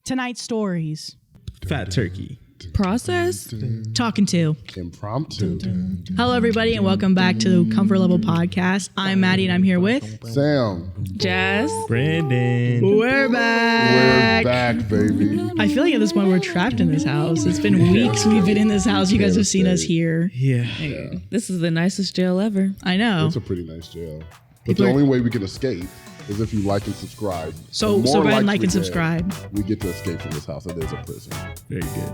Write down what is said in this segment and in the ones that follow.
Tonight's stories. Fat turkey. Process. Talking to. Impromptu. Hello, everybody, and welcome back to the Comfort Level Podcast. I'm Maddie, and I'm here with Sam. Jazz. Brandon. We're back. We're back, baby. I feel like at this point we're trapped in this house. It's been weeks we've been in this house. You guys have seen us here. Yeah. This is the nicest jail ever. I know. It's a pretty nice jail. But the only way we can escape is if you like and subscribe. So The go more ahead and likes like we and get, subscribe. We get to escape from this house. It is a prison. Very good.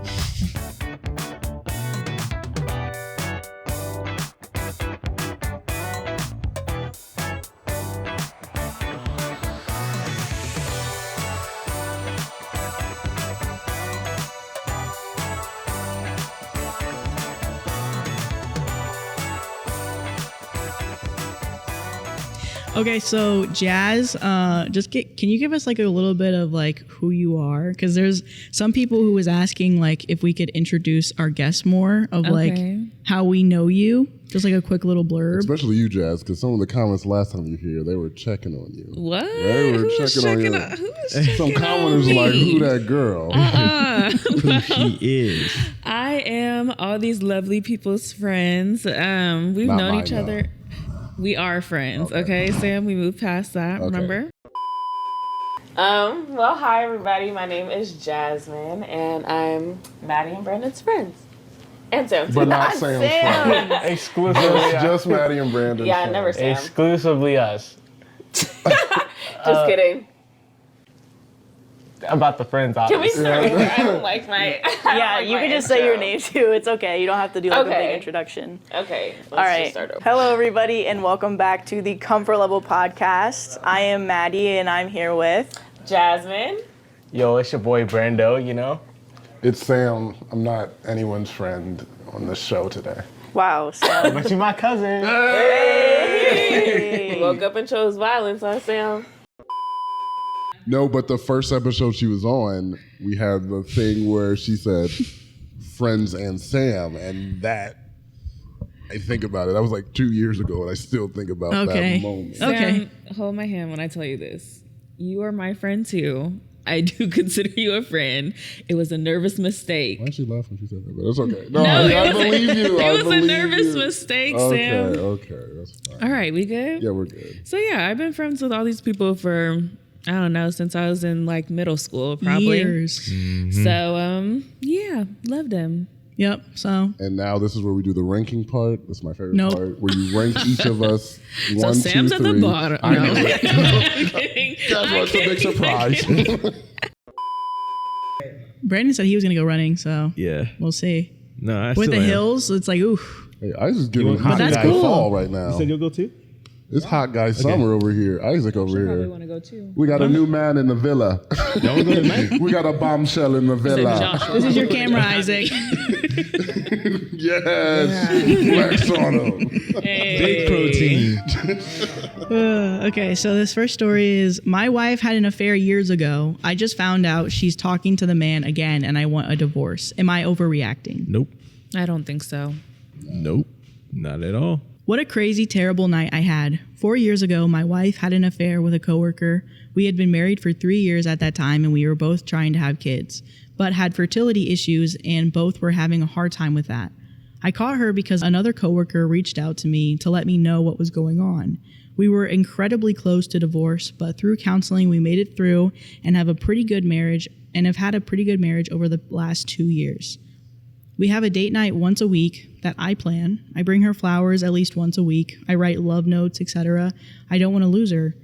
Okay, so Jazz, can you give us like a little bit of like who you are? Because there's some people who was asking like if we could introduce our guests more of like how we know you. Just like a quick little blurb. Especially you, Jazz, because some of the comments last time you were here, they were checking on you. What? They were checking on you. Some commenters were like, who that girl? Who she is. I am all these lovely people's friends. We've Not known mine, each other. though. We are friends. Okay, Sam, we moved past that. Okay. Remember? Well, hi everybody. My name is Jazsmin, and I'm Maddie and Brandon's friends. And Sam, But not Sam's friend. Exclusively Just Maddie and Brandon. Yeah, never Sam. Exclusively us. Just kidding. About the friends, Can we obviously. start? I don't like my. Yeah, you can just say your name too. It's okay. You don't have to do like a Okay. big introduction. Okay, let's All right. just start over. Hello, everybody, and welcome back to the Comfort Level Podcast. I am Maddie, and I'm here with. Jazsmin. Yo, it's your boy Brando, you know? It's Sam. I'm not anyone's friend on the show today. Wow, Sam. But you my cousin. Hey. Woke up and chose violence, huh, Sam? No, but the first episode she was on, we had the thing where she said friends and Sam, and that, I think about it, that was like 2 years ago, and I still think about Okay. that moment. Okay. Sam, hold my hand when I tell you this. You are my friend too. I do consider you a friend. It was a nervous mistake. Why did she laugh when she said that? But it's okay. No, No, I it was believe you. I It was a believe nervous you. mistake, Okay, Sam. okay, that's fine. All right, we good? Yeah, we're good. So yeah, I've been friends with all these people for, I don't know, since I was in like middle school, probably. Years. So yeah, love them. Yep. So And now this is where we do the ranking part. That's my favorite Nope. part, where you rank each of us. So 1, 2, Sam's at the 3. bottom. I No. know. I'm kidding. That's why it's a big surprise. Brandon said he was gonna go running, so Yeah. we'll see. No, I With still the am. hills, it's like oof. Hey, Isaac is giving want hot that's guy cool. fall right now. You said you'll go too? It's hot guy summer over here. Isaac over Probably here. want to go too. We got a new man in the villa. Y'all go tonight? We got a bombshell in the villa. This is your camera, Isaac. Yes. Flex on him. Big protein. Okay, so this first story is my wife had an affair years ago. I just found out she's talking to the man again, and I want a divorce. Am I overreacting? Nope. I don't think so. Nope. Not at all. What a crazy, terrible night I had. 4 years ago, my wife had an affair with a coworker. We had been married for 3 years at that time, and we were both trying to have kids, but had fertility issues, and both were having a hard time with that. I caught her because another coworker reached out to me to let me know what was going on. We were incredibly close to divorce, but through counseling, we made it through and have a pretty good marriage, and have had a pretty good marriage over the last 2 years. We have a date night once a week that I plan. I bring her flowers at least once a week. I write love notes, etc. I don't want to lose her.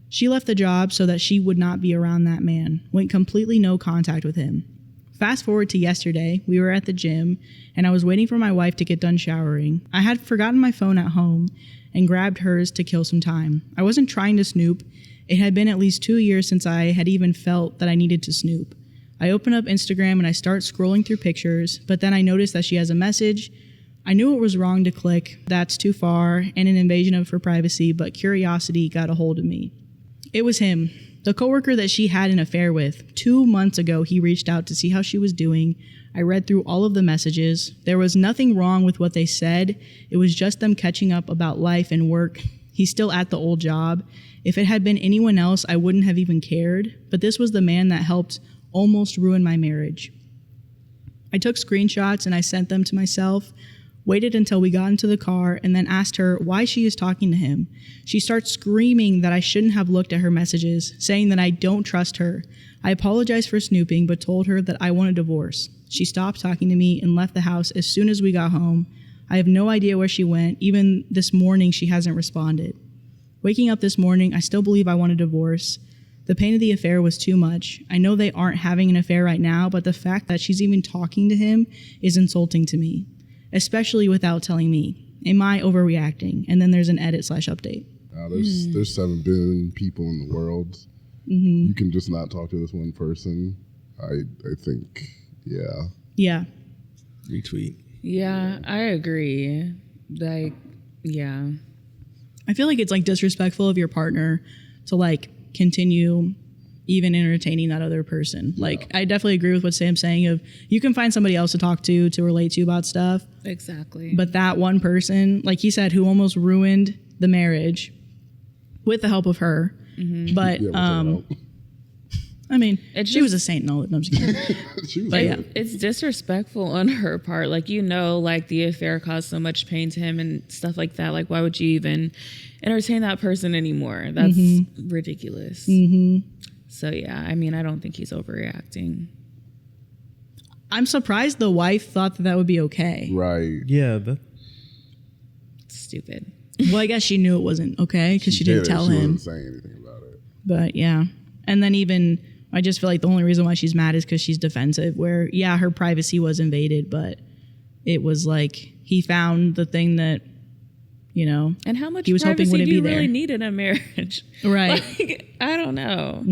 She left the job so that she would not be around that man. Went completely no contact with him. Fast forward to yesterday, we were at the gym, and I was waiting for my wife to get done showering. I had forgotten my phone at home and grabbed hers to kill some time. I wasn't trying to snoop. It had been at least 2 years since I had even felt that I needed to snoop. I open up Instagram and I start scrolling through pictures, but then I notice that she has a message. I knew it was wrong to click. That's too far and an invasion of her privacy, but curiosity got a hold of me. It was him, the coworker that she had an affair with. 2 months ago, he reached out to see how she was doing. I read through all of the messages. There was nothing wrong with what they said. It was just them catching up about life and work. He's still at the old job. If it had been anyone else, I wouldn't have even cared. But this was the man that helped almost ruined my marriage. I took screenshots and I sent them to myself, waited until we got into the car, and then asked her why she is talking to him. She starts screaming that I shouldn't have looked at her messages, saying that I don't trust her. I apologized for snooping, but told her that I want a divorce. She stopped talking to me and left the house as soon as we got home. I have no idea where she went. Even this morning, she hasn't responded. Waking up this morning, I still believe I want a divorce. The pain of the affair was too much. I know they aren't having an affair right now, but the fact that she's even talking to him is insulting to me, especially without telling me. Am I overreacting? And then there's an edit/update. There's 7 billion people in the world. You can just not talk to this one person. I think, yeah. Yeah. Retweet. Yeah, I agree. Like, yeah. I feel like it's like disrespectful of your partner to like continue even entertaining that other person. Yeah. Like, I definitely agree with what Sam's saying of you can find somebody else to talk to relate to about stuff. Exactly. But that one person, like he said, who almost ruined the marriage with the help of her. But I mean, she was a saint and all that. No, I'm just kidding. But yeah, it's disrespectful on her part. Like, you know, like the affair caused so much pain to him and stuff like that. Like, why would you even entertain that person anymore? That's ridiculous. So yeah, I mean, I don't think he's overreacting. I'm surprised the wife thought that would be okay. Right. Yeah. Stupid. Well, I guess she knew it wasn't okay because she didn't tell him. She wasn't saying anything about it. But yeah. And then even, I just feel like the only reason why she's mad is because she's defensive, where, yeah, her privacy was invaded, but it was like he found the thing that, you know, and how much he was hoping privacy wouldn't do you be really there. need in a marriage? Right. Like, I don't know.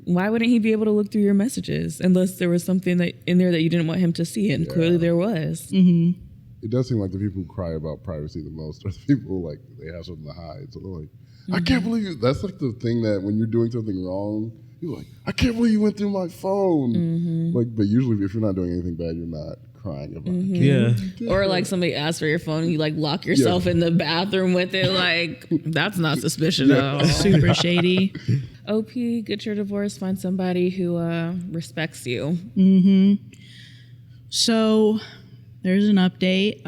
Why wouldn't he be able to look through your messages unless there was something that in there that you didn't want him to see? And clearly there was. It does seem like the people who cry about privacy the most are the people who, like, they have something to hide. So they're like, I can't believe you. That's like the thing that when you're doing something wrong, you're like, I can't believe you went through my phone. Like, but usually if you're not doing anything bad, you're not crying about it. Yeah. Or like somebody asks for your phone and you like lock yourself in the bathroom with it. Like, that's not suspicious at all. Super shady. OP, get your divorce, find somebody who respects you. So there's an update.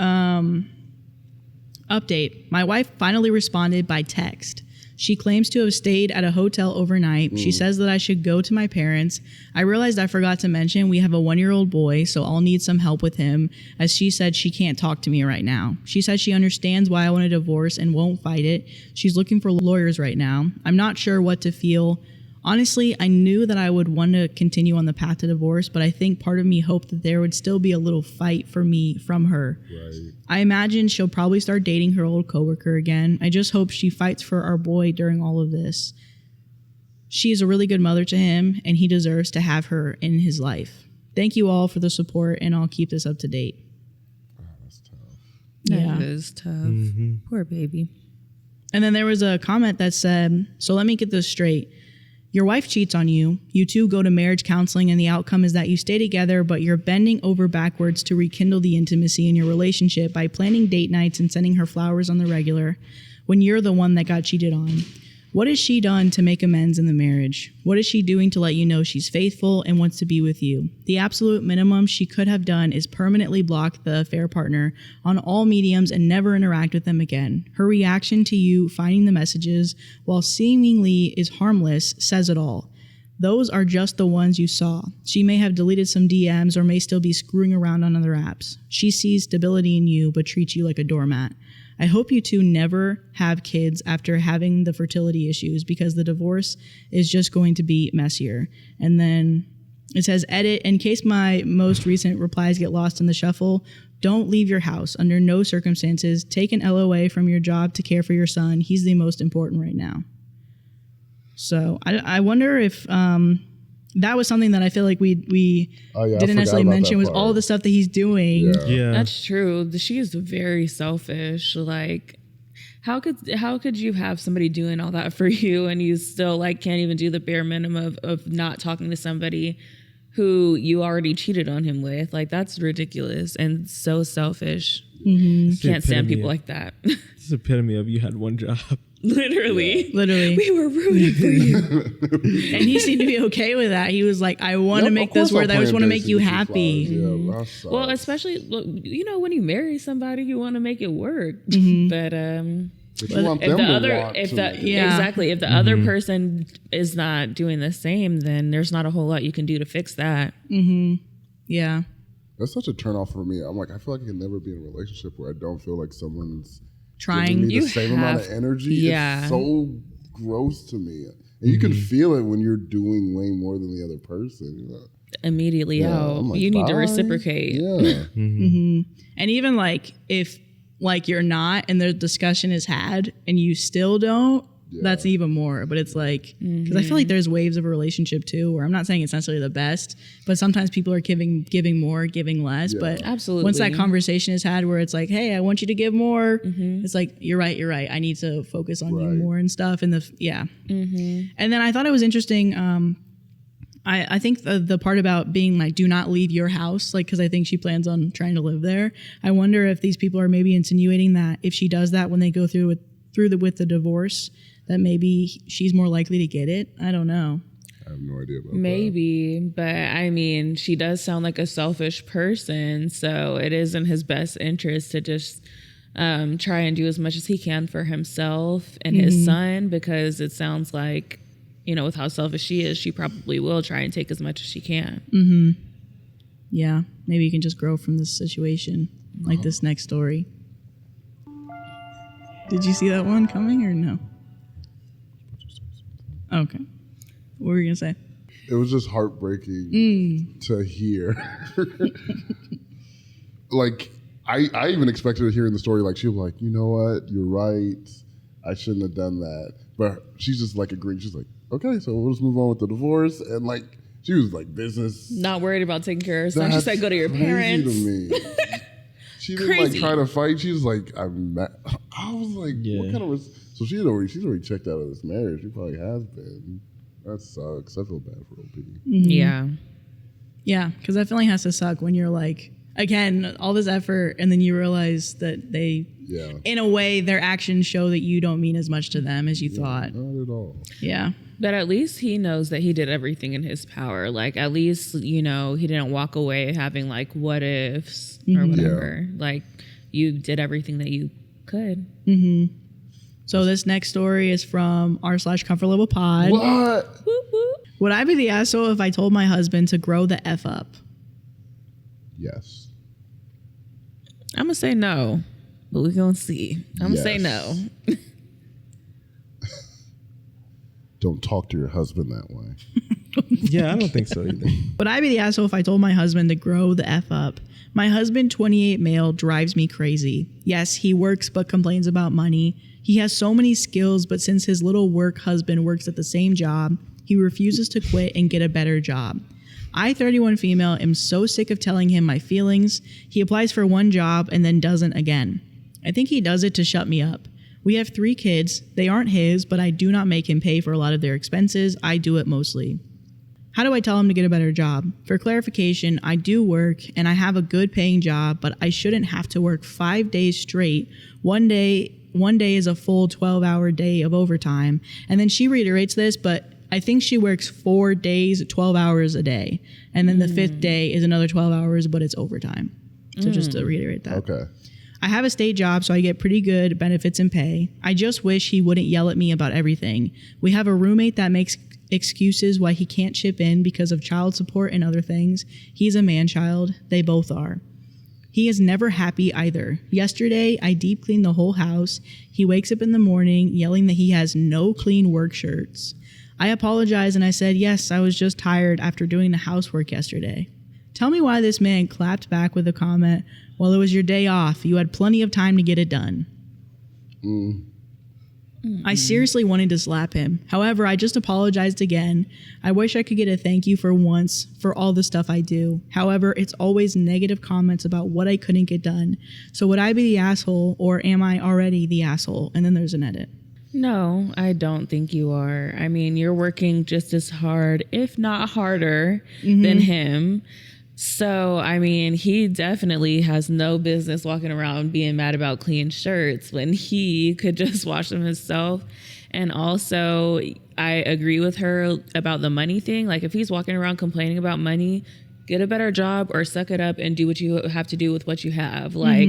Update. My wife finally responded by text. She claims to have stayed at a hotel overnight. She says that I should go to my parents. I realized I forgot to mention we have a 1-year-old boy, so I'll need some help with him, as she said she can't talk to me right now. She says she understands why I want a divorce and won't fight it. She's looking for lawyers right now. I'm not sure what to feel. Honestly, I knew that I would want to continue on the path to divorce, but I think part of me hoped that there would still be a little fight for me from her. Right. I imagine she'll probably start dating her old coworker again. I just hope she fights for our boy during all of this. She is a really good mother to him, and he deserves to have her in his life. Thank you all for the support, and I'll keep this up to date. Oh, that's tough. Yeah. That is tough. Poor baby. And then there was a comment that said, so let me get this straight. Your wife cheats on you. You two go to marriage counseling, and the outcome is that you stay together, but you're bending over backwards to rekindle the intimacy in your relationship by planning date nights and sending her flowers on the regular when you're the one that got cheated on. What has she done to make amends in the marriage? What is she doing to let you know she's faithful and wants to be with you? The absolute minimum she could have done is permanently block the affair partner on all mediums and never interact with them again. Her reaction to you finding the messages, while seemingly is harmless, says it all. Those are just the ones you saw. She may have deleted some DMs or may still be screwing around on other apps. She sees stability in you but treats you like a doormat. I hope you two never have kids after having the fertility issues, because the divorce is just going to be messier. And then it says, edit, in case my most recent replies get lost in the shuffle, don't leave your house under no circumstances. Take an LOA from your job to care for your son. He's the most important right now. So I wonder if that was something that I feel like we didn't necessarily mention, was all the stuff that he's doing. Yeah. That's true. She is very selfish. Like, how could you have somebody doing all that for you and you still like can't even do the bare minimum of not talking to somebody who you already cheated on him with? Like, that's ridiculous and so selfish. Can't stand people like that. This is the epitome of you had one job. Literally. Literally. We were rooting for you. And he seemed to be okay with that. He was like, I want to make this work. I just want to make you happy. Yeah, that sucks. Well, especially, look, you know, when you marry somebody, you want to make it work. But But you want if them the to other, want if to. the Yeah. exactly, if the other person is not doing the same, then there's not a whole lot you can do to fix that. Yeah. That's such a turnoff for me. I'm like, I feel like I can never be in a relationship where I don't feel like someone's giving Trying. me the You same amount of have- energy. yeah. It's so gross to me. And you can feel it when you're doing way more than the other person. You know? Immediately Yeah, out. I'm like, You need to bye. reciprocate. Yeah. And even like if like you're not and the discussion is had and you still don't, that's even more. But it's like, because I feel like there's waves of a relationship too, where I'm not saying it's necessarily the best, but sometimes people are giving more, giving less. But Absolutely. once that conversation is had where it's like, hey, I want you to give more, it's like, you're right. I need to focus on you Right. more and stuff. And and then I thought it was interesting. I think the part about being like, do not leave your house, like, because I think she plans on trying to live there. I wonder if these people are maybe insinuating that if she does that when they go through with the divorce, that maybe she's more likely to get it. I don't know. I have no idea about that. Maybe, but I mean, she does sound like a selfish person, so it is in his best interest to just try and do as much as he can for himself and his son, because it sounds like, you know, with how selfish she is, she probably will try and take as much as she can. Yeah, maybe you can just grow from this situation, like this next story. Did you see that one coming or no? Okay. What were you gonna say? It was just heartbreaking to hear. Like, I even expected to hear in the story, like, she was like, you know what, you're right. I shouldn't have done that. But she's just like agreeing. She's like, okay, so we'll just move on with the divorce. And like, she was like, business. Not worried about taking care of her son. She That's said, go to your crazy parents. To me. She didn't like Crazy. try to fight. She was like, I'm mad. I was like, what kind of so she's already checked out of this marriage. She probably has been. That sucks. I feel bad for OP. Yeah. Yeah, because that feeling has to suck when you're like, again, all this effort, and then you realize that they, in a way, their actions show that you don't mean as much to them as you thought. Not at all. Yeah. But at least he knows that he did everything in his power. Like, at least, you know, he didn't walk away having like what ifs or whatever. Like, you did everything that you could. So this next story is from r/comfort level pod. What? Whoop, whoop. Would I be the asshole if I told my husband to grow the F up? Yes. I'm going to say no, but we're going to see. I'm going to say no. Don't talk to your husband that way. Yeah, I don't think so either. Would I be the asshole if I told my husband to grow the F up? My husband, 28 male, drives me crazy. Yes, he works but complains about money. He has so many skills, but since his little work husband works at the same job, he refuses to quit and get a better job. I, 31 female, am so sick of telling him my feelings. He applies for one job and then doesn't again. I think he does it to shut me up. We have 3 kids. They aren't his, but I do not make him pay for a lot of their expenses. I do it mostly. How do I tell him to get a better job? For clarification, I do work and I have a good paying job, but I shouldn't have to work 5 days straight. One day is a full 12-hour day of overtime. And then she reiterates this, but I think she works 4 days, 12 hours a day. And then the 5th day is another 12 hours, but it's overtime. So just to reiterate that. Okay. I have a state job, so I get pretty good benefits and pay. I just wish he wouldn't yell at me about everything. We have a roommate that makes excuses why he can't chip in because of child support and other things. He's a man-child. They both are. He is never happy either. Yesterday, I deep cleaned the whole house. He wakes up in the morning yelling that he has no clean work shirts. I apologized and I said, yes, I was just tired after doing the housework yesterday. Tell me why this man clapped back with a comment, well, it was your day off. You had plenty of time to get it done. I seriously wanted to slap him. However, I just apologized again. I wish I could get a thank you for once for all the stuff I do. However, it's always negative comments about what I couldn't get done. So would I be the asshole or am I already the asshole? And then there's an edit. No, I don't think you are. I mean, you're working just as hard, if not harder, than him. So, I mean, he definitely has no business walking around being mad about clean shirts when he could just wash them himself. And also, I agree with her about the money thing. Like, if he's walking around complaining about money, get a better job or suck it up and do what you have to do with what you have. Like,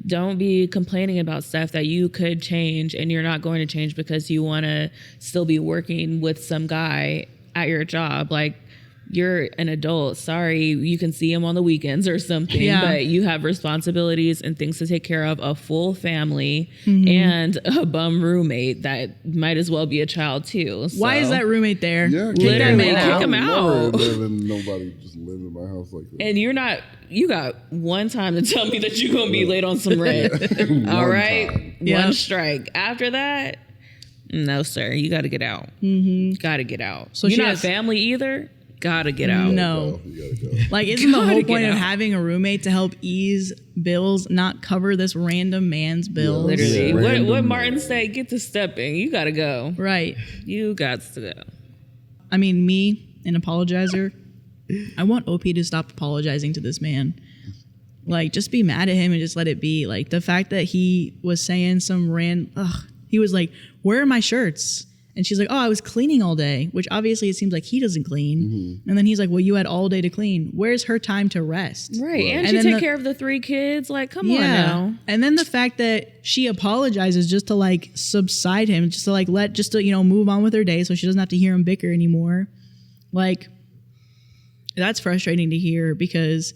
don't be complaining about stuff that you could change and you're not going to change because you want to still be working with some guy at your job. Like, you're an adult. Sorry, you can see him on the weekends or something, but you have responsibilities and things to take care of, a full family and a bum roommate that might as well be a child too. So. Why is that roommate there? Yeah, Literally, kick him out. Nobody just live in my house like that. And you got one time to tell me that you're going to be late on some rent. All right? One strike. After that, no, sir. You got to get out. Got to get out. So you're not family either? Got to get out. No. You gotta go. Like, isn't the whole point of having a roommate to help ease bills, not cover this random man's bills? Literally. Yeah, What Martin said, get to stepping. You got to go. Right. You got to go. I mean, me, an apologizer, I want OP to stop apologizing to this man. Like, just be mad at him and just let it be. Like, the fact that he was saying he was like, where are my shirts? And she's like, oh, I was cleaning all day, which obviously it seems like he doesn't clean. And then he's like, well, you had all day to clean. Where's her time to rest? Right. And she take care of the 3 kids. Like, come on now. And then the fact that she apologizes just to like subside him, just to like move on with her day so she doesn't have to hear him bicker anymore. Like, that's frustrating to hear because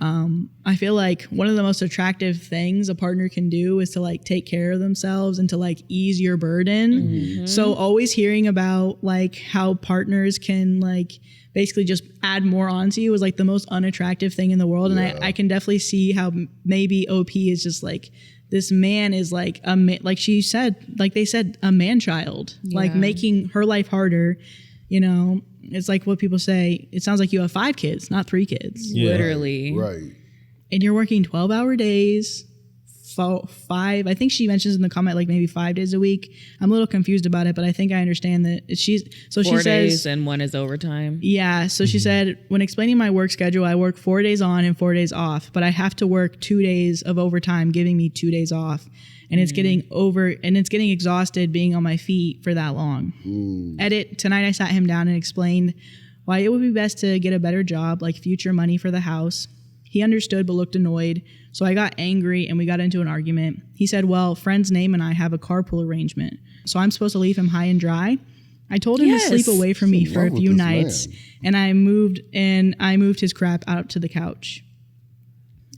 I feel like one of the most attractive things a partner can do is to like take care of themselves and to like ease your burden. So always hearing about like how partners can like basically just add more onto you is like the most unattractive thing in the world. And I can definitely see how maybe OP is just like, this man is like like she said, like they said, a man child, like making her life harder. You know, it's like what people say. It sounds like you have 5 kids, not 3 kids. Yeah. Literally. Right. And you're working 12-hour days, 5. I think she mentions in the comment like maybe 5 days a week. I'm a little confused about it, but I think I understand that she 4 says days and 1 is overtime. Yeah. So she said, when explaining my work schedule, I work 4 days on and 4 days off, but I have to work 2 days of overtime, giving me 2 days off. And it's getting exhausted being on my feet for that long. Edit, tonight I sat him down and explained why it would be best to get a better job, like future money for the house. He understood but looked annoyed, so I got angry and we got into an argument. He said, well, friend's name and I have a carpool arrangement, so I'm supposed to leave him high and dry. I told him to sleep away from me for a few nights, and I moved his crap out to the couch.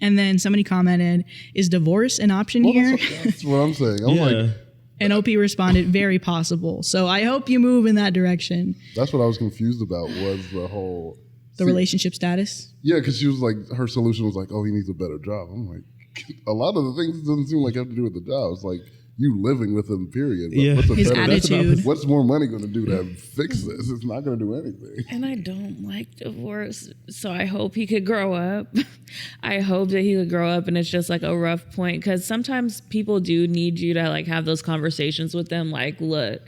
And then somebody commented, is divorce an option here? That's what I'm saying. I'm like, and OP responded, very possible. So I hope you move in that direction. that's what I was confused about was the whole... The relationship status? Yeah, because she was like, her solution was like, oh, he needs a better job. I'm like, a lot of the things doesn't seem like have to do with the job. It's like you living with him, period. But what's a His better, attitude. What's more money going to do to fix this? It's not going to do anything. And I don't like divorce, so I hope he could grow up. I hope that he could grow up and it's just like a rough point, because sometimes people do need you to like have those conversations with them. Like, look,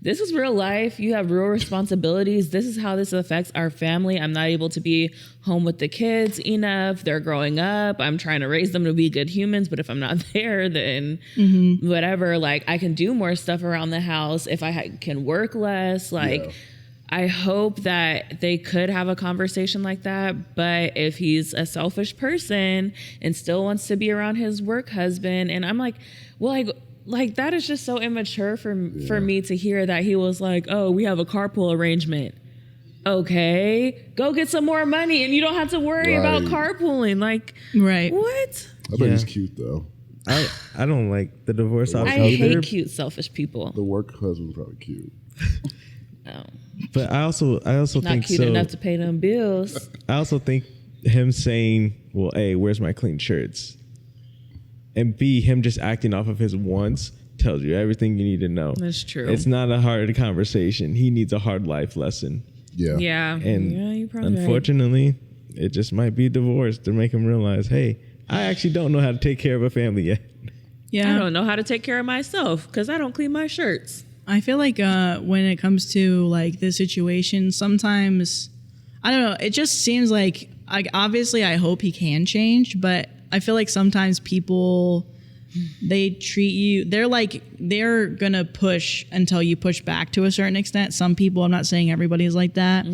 this is real life. You have real responsibilities. This is how this affects our family. I'm not able to be home with the kids enough. They're growing up. I'm trying to raise them to be good humans. But if I'm not there, then whatever, like I can do more stuff around the house if I can work less. Like, I hope that they could have a conversation like that. But if he's a selfish person and still wants to be around his work husband, and I'm like, well, like that is just so immature for me to hear that he was like, oh, we have a carpool arrangement. Okay, go get some more money and you don't have to worry about carpooling. Like, what? I bet he's cute though. I don't like the divorce option I either. hate cute, selfish people. The work husband probably cute. No, But I also not think cute enough to pay them bills. I also think him saying, well, A, where's my clean shirts? And B, him just acting off of his wants tells you everything you need to know. That's true. It's not a hard conversation. He needs a hard life lesson. Yeah. Yeah. And you're probably unfortunately, it just might be divorce to make him realize, hey, I actually don't know how to take care of a family yet. Yeah. I don't know how to take care of myself because I don't clean my shirts. I feel like when it comes to like this situation, sometimes, I don't know, it just seems like obviously I hope he can change, but I feel like sometimes people, they treat you, they're gonna push until you push back to a certain extent. Some people, I'm not saying everybody's like that,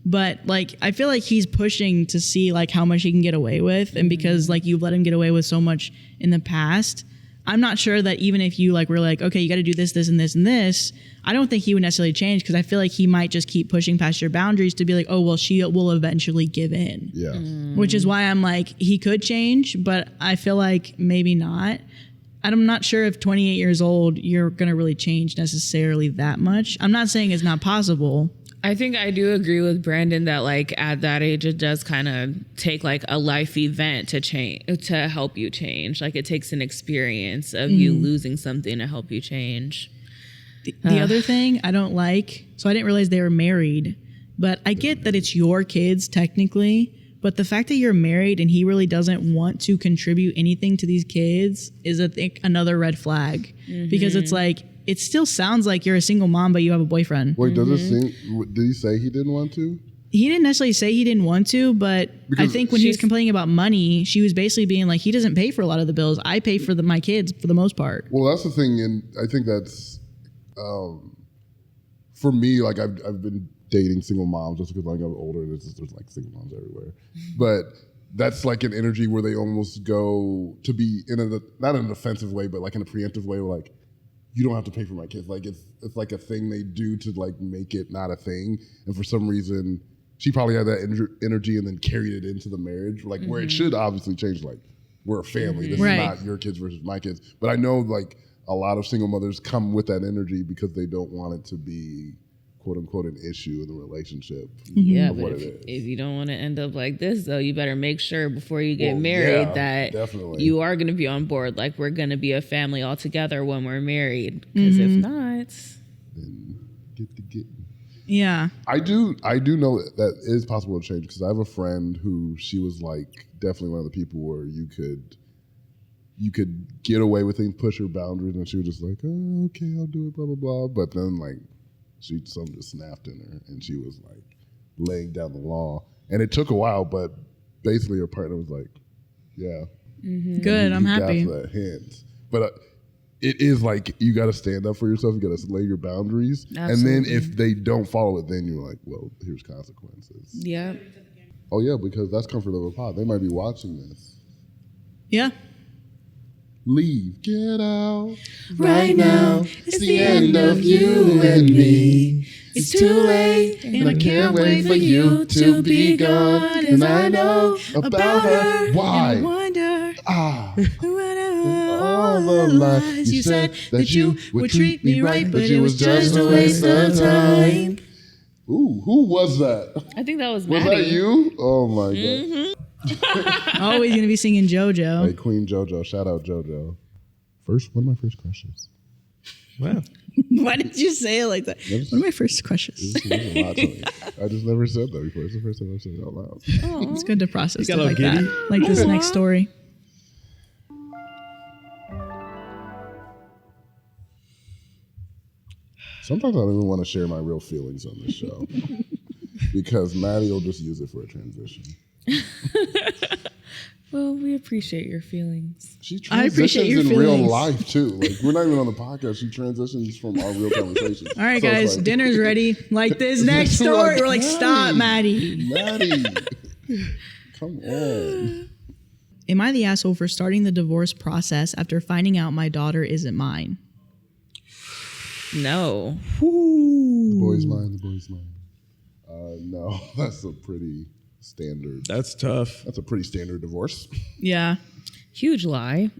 but like I feel like he's pushing to see like how much he can get away with, and because like you've let him get away with so much in the past, I'm not sure that even if you like were like, okay, you got to do this, this, and this, and this, I don't think he would necessarily change, because I feel like he might just keep pushing past your boundaries to be like, oh, well, she will eventually give in. Yeah. Which is why I'm like, he could change, but I feel like maybe not. I'm not sure if 28 years old, you're going to really change necessarily that much. I'm not saying it's not possible. I think I do agree with Brandon that like at that age, it does kind of take like a life event to change, to help you change. Like it takes an experience of you losing something to help you change. The other thing I don't like, so I didn't realize they were married, but I get that it's your kids technically, but the fact that you're married and he really doesn't want to contribute anything to these kids is I think another red flag, because it's like, it still sounds like you're a single mom, but you have a boyfriend. Wait, does it seem? Did he say he didn't want to? He didn't necessarily say he didn't want to, but Because I think when he was complaining about money, she was basically being like, he doesn't pay for a lot of the bills. I pay for my kids for the most part. Well, that's the thing, and I think that's for me. Like I've been dating single moms just because like I'm older. There's like single moms everywhere, but that's like an energy where they almost go to be in a, not in an offensive way, but like in a preemptive way, where like, you don't have to pay for my kids. Like it's like a thing they do to like make it not a thing. And for some reason, she probably had that energy and then carried it into the marriage, like where it should obviously change. Like we're a family. This is not your kids versus my kids. But I know like a lot of single mothers come with that energy because they don't want it to be quote unquote an issue in the relationship. Yeah, of but what if, it is. if you don't want to end up like this, though, you better make sure before you get married that definitely. you are going to be on board. Like we're going to be a family all together when we're married. Because if not, Then get the getting. Yeah. I do know that it is possible to change, because I have a friend who she was like definitely one of the people where you could get away with things, push her boundaries, and she was just like, oh, okay, I'll do it, blah blah blah. But then like something just snapped in her, and she was like laying down the law, and it took a while, but basically her partner was like, yeah, Good. I'm happy. got that hint. But it is like you got to stand up for yourself. You got to lay your boundaries, and then if they don't follow it, then you're like, well, here's consequences. yeah. Oh yeah, because that's Comfort Level Pod. They might be watching this. Yeah. Leave, get out. Right now, it's the end of you and me. It's too late, and I can't wait for you to be gone. And I know about her. Why? And wonder All the lies you said that you would treat me right, but it was just a waste of time. Ooh, who was that? I think that was Was Maddie. that you? Oh my god. Always going to be singing JoJo. Hey, Queen JoJo. Shout out JoJo. One of my first crushes. Wow. Why did you say it like that? One of my first crushes. This is a lot to me. I just never said that before. It's the first time I've said it out loud. It's good to process got stuff a like little that. Like this next story. Sometimes I don't even want to share my real feelings on this show because Maddie will just use it for a transition. Well, we appreciate your feelings. She I appreciate transitions your in real feelings. life too. Like we're not even on the podcast. She transitions from our real conversations. All right, So it's guys, like, dinner's ready. Like this next story. We're like, stop, Maddie. Maddie, come on. Am I the asshole for starting the divorce process after finding out my daughter isn't mine? No. The boy's mine. The boy's mine. No, that's a pretty standard. That's tough. That's a pretty standard divorce. Yeah. Huge lie.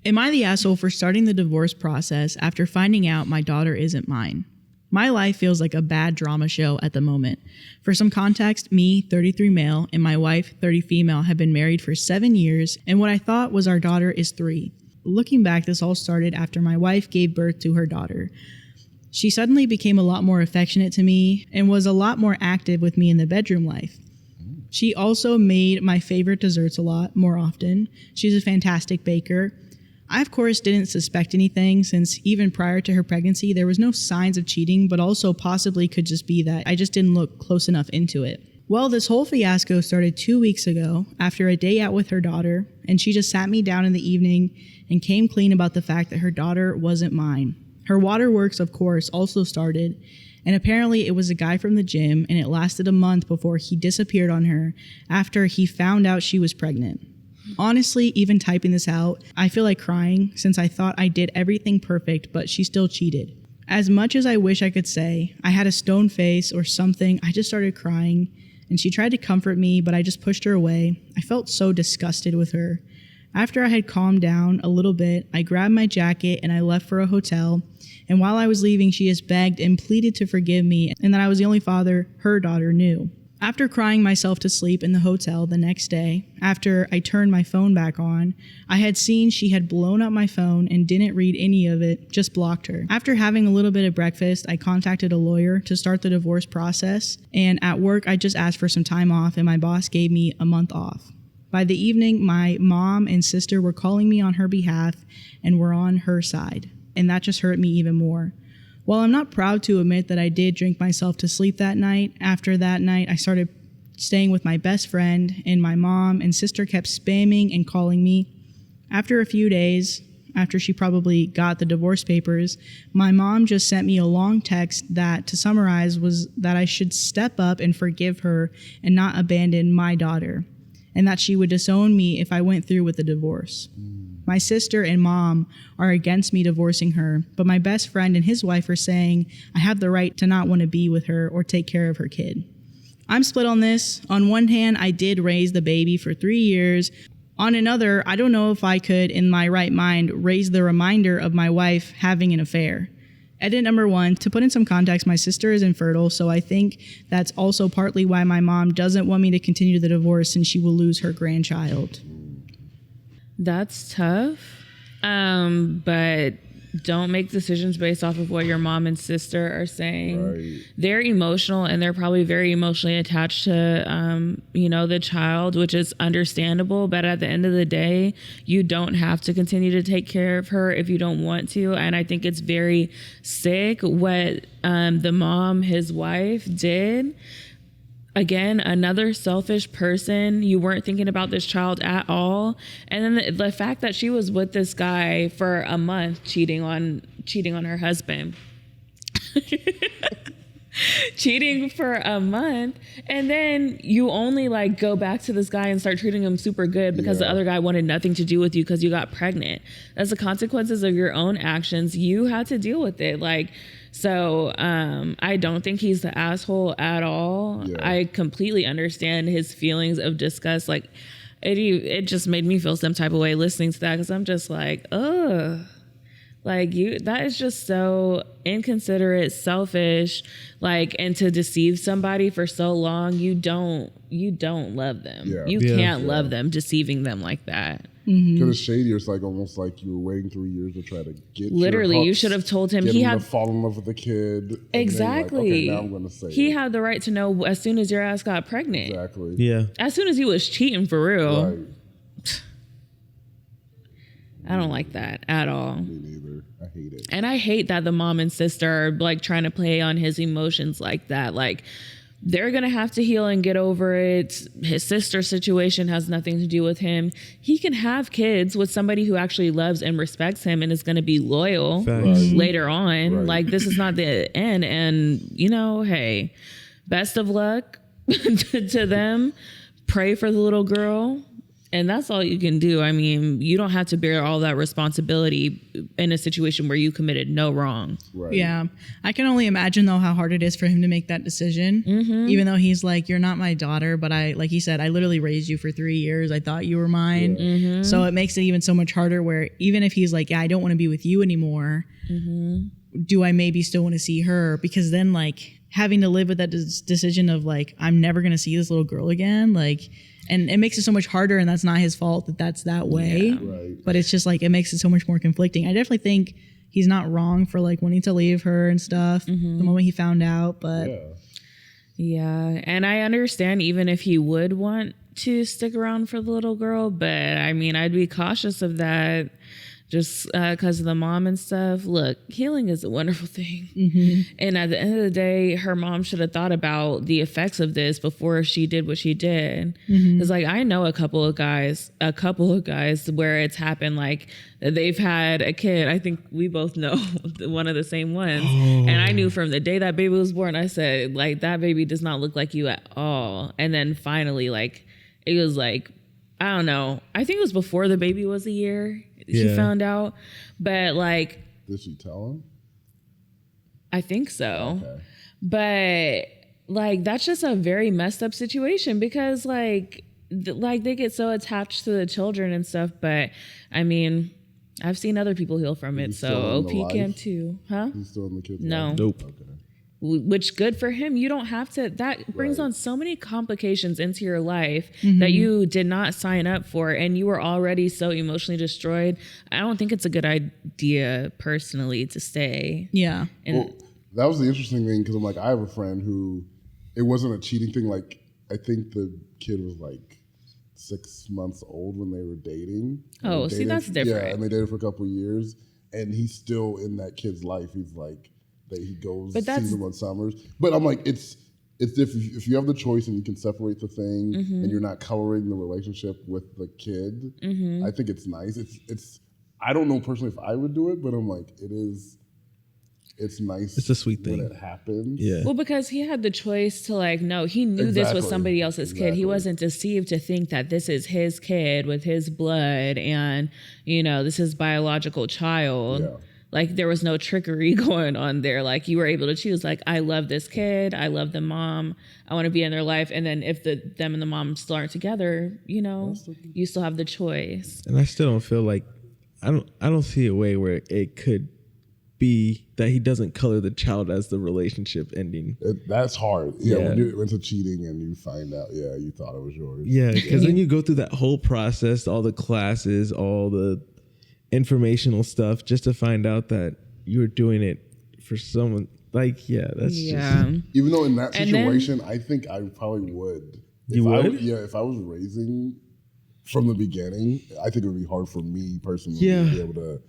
Am I the asshole for starting the divorce process after finding out my daughter isn't mine? My life feels like a bad drama show at the moment. For some context, me, 33 male, and my wife, 30 female, have been married for 7 years, and what I thought was our daughter is 3. Looking back, this all started after my wife gave birth to her daughter. She suddenly became a lot more affectionate to me and was a lot more active with me in the bedroom life. She also made my favorite desserts a lot more often. She's a fantastic baker. I, of course, didn't suspect anything since even prior to her pregnancy, there was no signs of cheating, but also possibly could just be that I just didn't look close enough into it. Well, this whole fiasco started 2 weeks ago after a day out with her daughter, and she just sat me down in the evening and came clean about the fact that her daughter wasn't mine. Her waterworks, of course, also started, and apparently it was a guy from the gym, and it lasted a month before he disappeared on her after he found out she was pregnant. Honestly, even typing this out, I feel like crying since I thought I did everything perfect, but she still cheated. As much as I wish I could say I had a stone face or something, I just started crying, and she tried to comfort me, but I just pushed her away. I felt so disgusted with her. After I had calmed down a little bit, I grabbed my jacket and I left for a hotel, and while I was leaving, she just begged and pleaded to forgive me and that I was the only father her daughter knew. After crying myself to sleep in the hotel the next day, after I turned my phone back on, I had seen she had blown up my phone and didn't read any of it, just blocked her. After having a little bit of breakfast, I contacted a lawyer to start the divorce process, and at work I just asked for some time off and my boss gave me a month off. By the evening, my mom and sister were calling me on her behalf and were on her side, and that just hurt me even more. While I'm not proud to admit that I did drink myself to sleep that night, after that night I started staying with my best friend, and my mom and sister kept spamming and calling me. After a few days, after she probably got the divorce papers, my mom just sent me a long text that, to summarize, was that I should step up and forgive her and not abandon my daughter, and that she would disown me if I went through with the divorce. My sister and mom are against me divorcing her, but my best friend and his wife are saying I have the right to not want to be with her or take care of her kid. I'm split on this. On one hand, I did raise the baby for 3 years. On another, I don't know if I could, in my right mind, raise the reminder of my wife having an affair. Edit number 1, to put in some context, my sister is infertile, so I think that's also partly why my mom doesn't want me to continue the divorce since she will lose her grandchild. That's tough. But don't make decisions based off of what your mom and sister are saying. Right. They're emotional and they're probably very emotionally attached to, the child, which is understandable. But at the end of the day, you don't have to continue to take care of her if you don't want to. And I think it's very sick what the mom, his wife, did. Again, another selfish person. You weren't thinking about this child at all. And then the fact that she was with this guy for a month cheating on her husband. Cheating for a month, and then you only go back to this guy and start treating him super good because the other guy wanted nothing to do with you because you got pregnant. That's the consequences of your own actions. You had to deal with it. So I don't think he's the asshole at all. Yeah. I completely understand his feelings of disgust. It just made me feel some type of way listening to that because I'm just ugh. That is just so inconsiderate, selfish, and to deceive somebody for so long, you don't love them. Yeah. You can't love them, deceiving them like that. Mm-hmm. Because it's shady. It's almost like you were waiting 3 years to try to get literally. Your hooks, you should have told him he had to fall in love with the kid. Exactly. Okay, now I'm going to say he had the right to know as soon as your ass got pregnant. Exactly. Yeah. As soon as he was cheating for real. Right. I don't like that at all. Me neither. I hate it. And I hate that the mom and sister are trying to play on his emotions like that. They're going to have to heal and get over it. His sister's situation has nothing to do with him. He can have kids with somebody who actually loves and respects him and is going to be loyal later on. Right. This is not the end. And, hey, best of luck to them. Pray for the little girl. And that's all you can do. I mean, you don't have to bear all that responsibility in a situation where you committed no wrong. Right. Yeah. I can only imagine, though, how hard it is for him to make that decision. Mm-hmm. Even though he's you're not my daughter, but like he said, I literally raised you for 3 years. I thought you were mine. Yeah. Mm-hmm. So it makes it even so much harder where even if he's I don't want to be with you anymore, do I maybe still want to see her? Because then having to live with that decision of I'm never going to see this little girl again, and it makes it so much harder, and that's not his fault that's that way. Yeah. Right. But it's just it makes it so much more conflicting. I definitely think he's not wrong for wanting to leave her and stuff the moment he found out. But yeah, and I understand even if he would want to stick around for the little girl, but I mean, I'd be cautious of that. just because of the mom and stuff. Look, healing is a wonderful thing. And at the end of the day, her mom should have thought about the effects of this before she did what she did. It's like, I know a couple of guys where it's happened, like they've had a kid. I think we both know one of the same ones. And I knew from the day that baby was born, I said, like, that baby does not look like you at all. And then finally, like, it was like, I don't know. I think it was before the baby was a year. She found out. But like, Did she tell him? I think so. Okay. But like, that's just a very messed up situation because like they get so attached to the children and stuff. But I mean, I've seen other people heal from it. He's So still in the OP can life? too. Huh? He's still in the kid's No. life? Nope. Okay. Which good for him. You don't have to, that brings Right. on so many complications into your life that you did not sign up for, and you were already so emotionally destroyed. I don't think it's a good idea personally to stay. Yeah. And Well, that was the interesting thing because I'm like, I have a friend who it wasn't a cheating thing. Like, I think the kid was like 6 months old when they were dating. And Oh, they see, dated- that's different. Yeah, and they dated for a couple of years, and he's still in that kid's life. He's like, that he goes, But that's- sees them on summers. But I'm like, it's if you have the choice and you can separate the thing, and you're not coloring the relationship with the kid. I think it's nice. It's. I don't know personally if I would do it, but I'm like, it's nice. It's a sweet thing. when it happens. Yeah. well, because he had the choice to like, no, he knew this was Exactly. somebody else's kid. He Exactly. wasn't deceived to think that this is his kid with his blood and, you know, this is biological child. Yeah. Like there was no trickery going on there. Like you were able to choose, like, I love this kid. I love the mom. I want to be in their life. And then if them and the mom still aren't together, you know, you still have the choice. And I still don't feel like I don't see a way where it could be that he doesn't color the child as the relationship ending. That's hard. Yeah, Yeah. when you're into cheating and you find out, yeah, you thought it was yours. Yeah, because then you go through that whole process, all the classes, all the informational stuff, just to find out that you were doing it for someone. Like, yeah, that's Yeah. just Even though in that And then- situation, I think I probably would. You would? If I was raising from the beginning, I think it would be hard for me personally Yeah. to be able to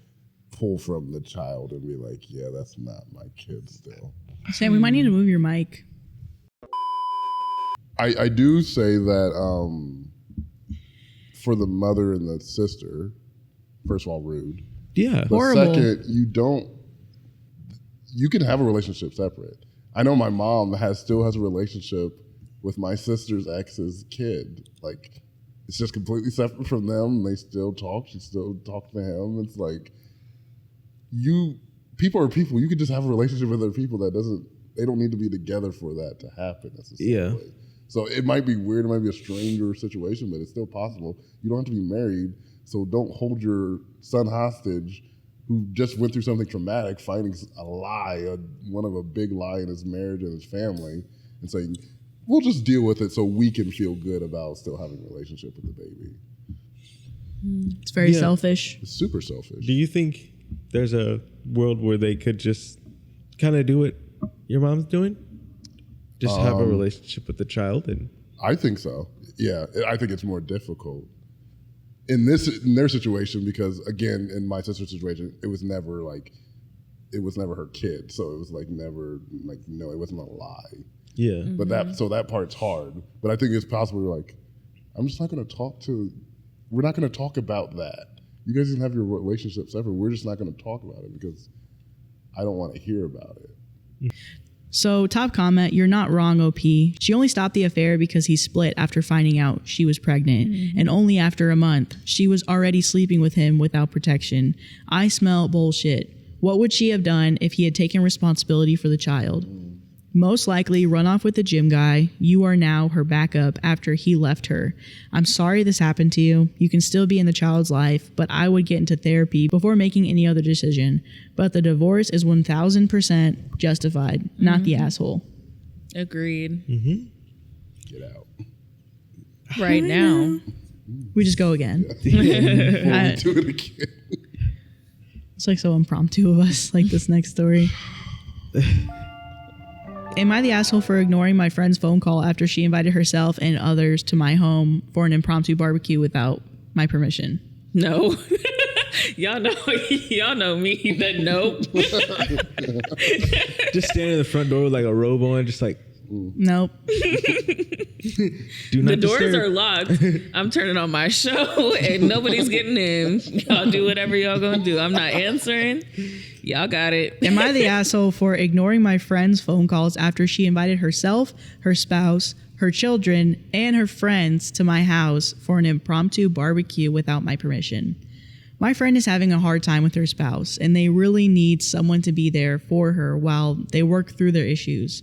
pull from the child and be like, yeah, that's not my kid still. Sam, we might need to move your mic. I do say that for the mother and the sister, first of all, rude. yeah. But Horrible. second, you can have a relationship separate. I know my mom still has a relationship with my sister's ex's kid. Like, it's just completely separate from them. They still talk. She still talks to him. It's like, people are people. You could just have a relationship with other people they don't need to be together for that to happen necessarily. Yeah. So it might be weird. It might be a stranger situation, but it's still possible. You don't have to be married. So don't hold your son hostage who just went through something traumatic, fighting a lie, one of a big lie in his marriage and his family, and saying, we'll just deal with it so we can feel good about still having a relationship with the baby. It's very Yeah. selfish. It's super selfish. Do you think there's a world where they could just kind of do what your mom's doing? Just have a relationship with the child and I think so. Yeah, I think it's more difficult in their situation because, again, in my sister's situation, it was never her kid, so it was like never like no, it wasn't a lie. yeah. But that part's hard. But I think it's possible. Like, I'm just not going to we're not going to talk about that. You guys can have your relationship separate. We're just not going to talk about it because I don't want to hear about it. So, top comment, you're not wrong, OP. She only stopped the affair because he split after finding out she was pregnant. And only after a month, she was already sleeping with him without protection. I smell bullshit. What would she have done if he had taken responsibility for the child? Most likely run off with the gym guy. You are now her backup after he left her. I'm sorry this happened to you. You can still be in the child's life, but I would get into therapy before making any other decision. But the divorce is 1000% justified, not the asshole. Agreed. Get out. Right now. We just go again. Do it again. It's like so impromptu of us, like this next story. Am I the asshole for ignoring my friend's phone call after she invited herself and others to my home for an impromptu barbecue without my permission? No. Y'all know me. That nope. Just standing in the front door with like a robe on, just like, Nope. do not The doors disturb. are locked. I'm turning on my show and nobody's getting in. Y'all do whatever y'all gonna do. I'm not answering. Y'all got it. Am I the asshole for ignoring my friend's phone calls after she invited herself, her spouse, her children, and her friends to my house for an impromptu barbecue without my permission? My friend is having a hard time with her spouse, and they really need someone to be there for her while they work through their issues.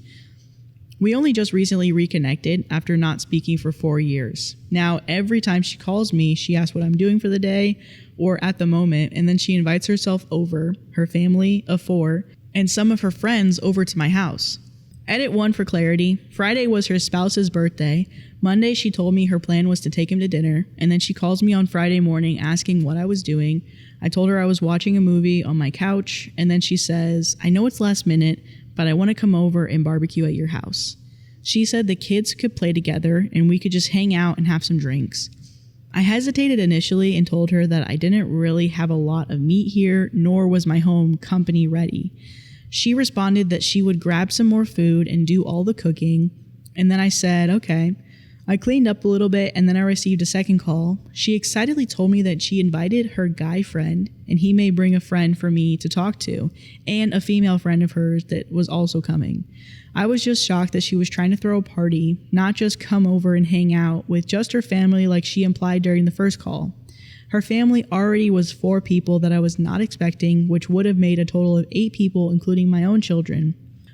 We only just recently reconnected after not speaking for 4 years. Now, every time she calls me, she asks what I'm doing for the day or at the moment, and then she invites herself over, her family of 4, and some of her friends over to my house. Edit 1 for clarity. Friday was her spouse's birthday. Monday, she told me her plan was to take him to dinner, and then she calls me on Friday morning asking what I was doing. I told her I was watching a movie on my couch, and then she says, I know it's last minute, but I want to come over and barbecue at your house. She said the kids could play together and we could just hang out and have some drinks. I hesitated initially and told her that I didn't really have a lot of meat here, nor was my home company ready. She responded that she would grab some more food and do all the cooking, and then I said, okay. I cleaned up a little bit and then I received a second call. She excitedly told me that she invited her guy friend and he may bring a friend for me to talk to and a female friend of hers that was also coming. I was just shocked that she was trying to throw a party, not just come over and hang out with just her family like she implied during the first call. Her family already was 4 people that I was not expecting, which would have made a total of 8 people, including my own children.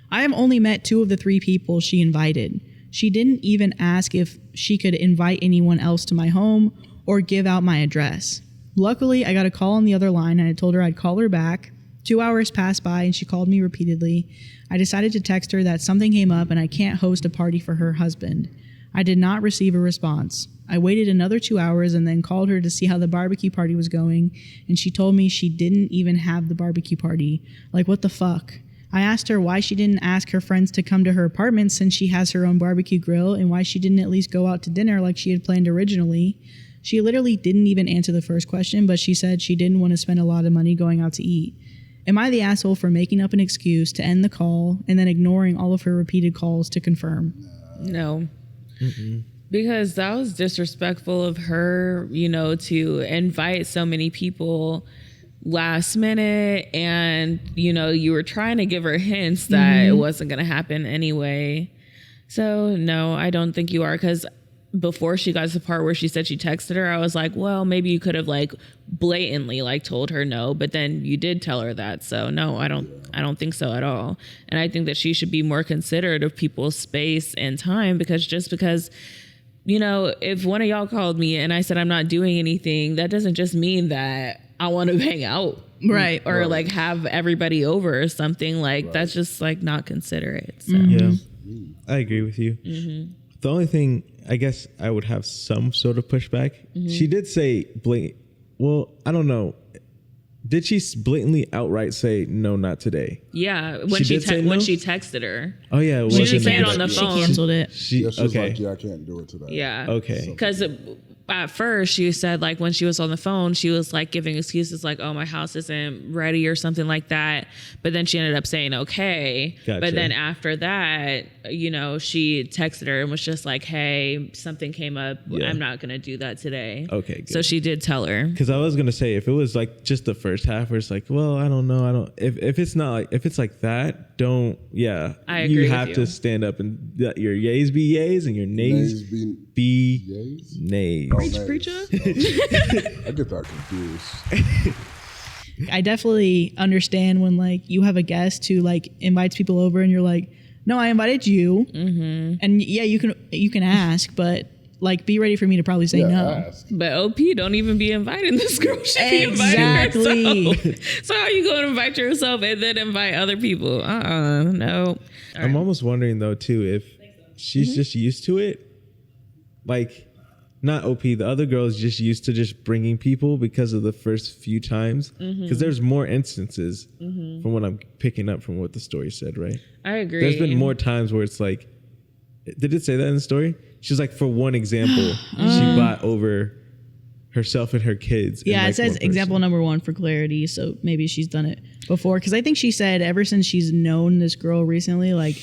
I have only met 2 of the 3 people she invited. She didn't even ask if she could invite anyone else to my home or give out my address. Luckily, I got a call on the other line and I told her I'd call her back. 2 hours passed by and she called me repeatedly. I decided to text her that something came up and I can't host a party for her husband. I did not receive a response. I waited another 2 hours and then called her to see how the barbecue party was going, and she told me she didn't even have the barbecue party. Like, what the fuck? I asked her why she didn't ask her friends to come to her apartment since she has her own barbecue grill, and why she didn't at least go out to dinner like she had planned originally. She literally didn't even answer the first question, but she said she didn't want to spend a lot of money going out to eat. Am I the asshole for making up an excuse to end the call and then ignoring all of her repeated calls to confirm? No. Because that was disrespectful of her, to invite so many people last minute, and you were trying to give her hints that it wasn't going to happen anyway. So no, I don't think you are, because before she got to the part where she said she texted her, I was like, well, maybe you could have blatantly told her no, but then you did tell her that. So no, I don't think so at all. And I think that she should be more considerate of people's space and time, because if one of y'all called me and I said I'm not doing anything, that doesn't just mean that I want to hang out. Right. Or have everybody over or something. That's just not considerate. So. Yeah, I agree with you. The only thing, I guess I would have some sort of pushback. She did say well, I don't know. Did she blatantly outright say no, not today? Yeah, when she texted her. Oh yeah, She didn't say it on the She phone. canceled it. She Yeah, she was okay. like, yeah, I can't do it today. Yeah. Okay. Because at first she said when she was on the phone, she was giving excuses oh, my house isn't ready or something like that. But then she ended up saying okay. Gotcha. But then after that, she texted her and was just hey, something came up. Yeah. I'm not going to do that today. Okay, good. So she did tell her. Because I was gonna say, if it was just the first half, where it's well, I don't know, if it's not if it's that, don't. Yeah, I agree You with have you. to stand up and let your yays be yays and your nays be Yays? nays. Oh, Preach, nays. preacher. I get that confused. I definitely understand when you have a guest who invites people over and you're like, no, I invited you. And yeah, you can ask, but be ready for me to probably say no. Ask. But OP don't even be inviting this girl. She be Exactly. inviting herself. So how are you going to invite yourself and then invite other people? No. I'm almost wondering though too if she's just used to it, not OP. The other girl is just used to just bringing people because of the first few times. Because there's more instances from what I'm picking up from what the story said, right? I agree. There's been more times where it's did it say that in the story? She's for one example, she bought over herself and her kids. in, Yeah, like, it says one example person. number 1 for clarity. So maybe she's done it before. Because I think she said ever since she's known this girl recently, like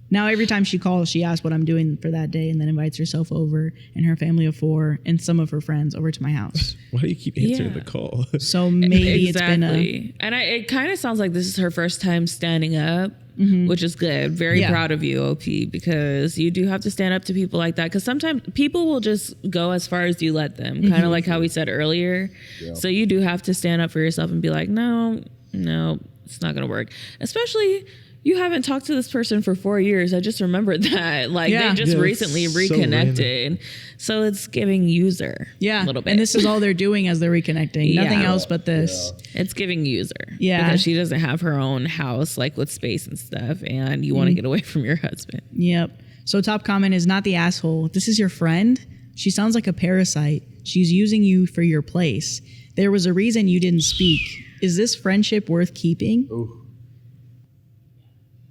now every time she calls, she asks what I'm doing for that day and then invites herself over and her family of 4 and some of her friends over to my house. Why do you keep answering Yeah. the call? So maybe it's been a... And it kind of sounds like this is her first time standing up, which is good. Very Yeah. proud of you, OP, because you do have to stand up to people like that. Because sometimes people will just go as far as you let them, kind of like how we said earlier. Yeah. So you do have to stand up for yourself and be like, no, it's not going to work. Especially... You haven't talked to this person for 4 years. I just remembered that. Like, Yeah. they just Yeah, recently it's so reconnected. So it's giving user Yeah, a little bit. and this is all they're doing as they're reconnecting. Nothing Yeah. else but this. It's giving user. Yeah. Because she doesn't have her own house, like with space and stuff. And you want to get away from your husband. Yep. So top comment is not the asshole. This is your friend. She sounds like a parasite. She's using you for your place. There was a reason you didn't speak. Is this friendship worth keeping? Ooh.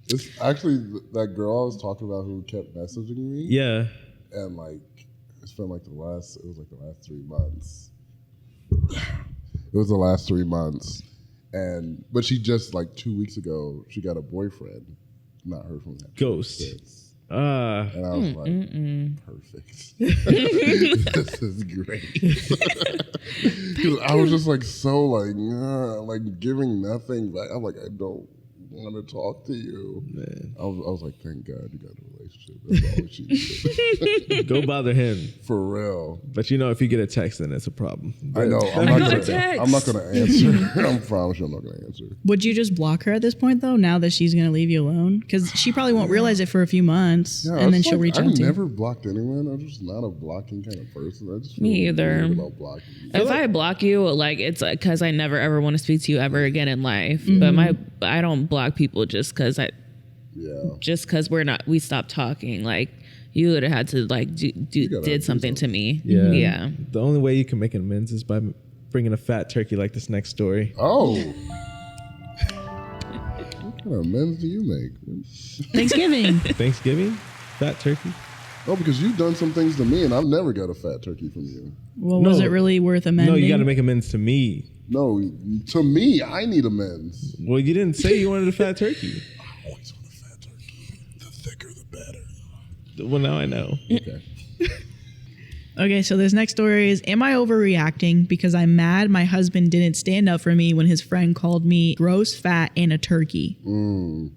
It's actually that girl I was talking about who kept messaging me. Yeah. And like it's been like the last 3 months. It was the last 3 months. But she just like 2 weeks ago, she got a boyfriend. Not heard from that. Ghost. Since. Ah. And I was like, perfect. This is great. Because I was just like so like giving nothing back. I'm like, I don't want to talk to you. Man. I was like, thank God you got a relationship. That's all she needed. Go bother him. For real. But if you get a text, then it's a problem. I know. I'm I not got a text. gonna answer. I promise you I'm not gonna answer. Would you just block her at this point though? Now that she's gonna leave you alone, because she probably won't realize it for a few months, Yeah, and then it's she'll like, reach out I've to you. never blocked anyone. I'm just not a blocking kind of person. I just feel Me either. weird about blocking. If I block you, like it's because I never ever want to speak to you ever again in life. But I don't block people just because we stopped talking. Like you would have had to like did something to me. Yeah. The only way you can make amends is by bringing a fat turkey like this next story. Oh. What kind of amends do you make? Thanksgiving. Thanksgiving? Fat turkey? Oh, because you've done some things to me, and I've never got a fat turkey from you. Well, was No. it really worth amending? No, you got to make amends to me. No, to me, I need amends. Well, you didn't say you wanted a fat turkey. I always want a fat turkey. The thicker, the better. Well, now I know. Okay. Okay, so this next story is, am I overreacting because I'm mad my husband didn't stand up for me when his friend called me gross, fat, and a turkey? No,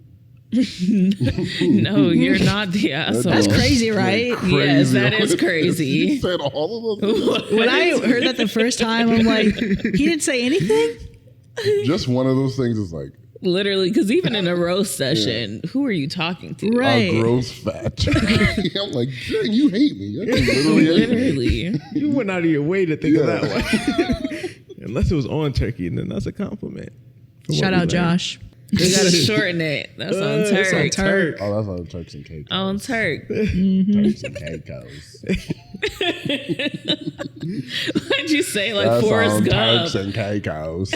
you're not the asshole. That's crazy, right? Yes, that is crazy. He said all of those. When I heard that the first time, I'm like, he didn't say anything? Just one of those things is like, Literally, because even in a roast session, who are you talking to? Right. a gross fat turkey. I'm like, dang, you hate me. I can literally hate me. Literally. You went out of your way to think of Yeah. that one. Unless it was on turkey, then that's a compliment. from what Shout we out learned. Josh. We gotta shorten it. That's on That's on Turk. Turk. Oh, that's on Turks and Caicos. On Turk. Turks and Caicos. Why'd you say like That's Forrest on Gump? Turks and Caicos.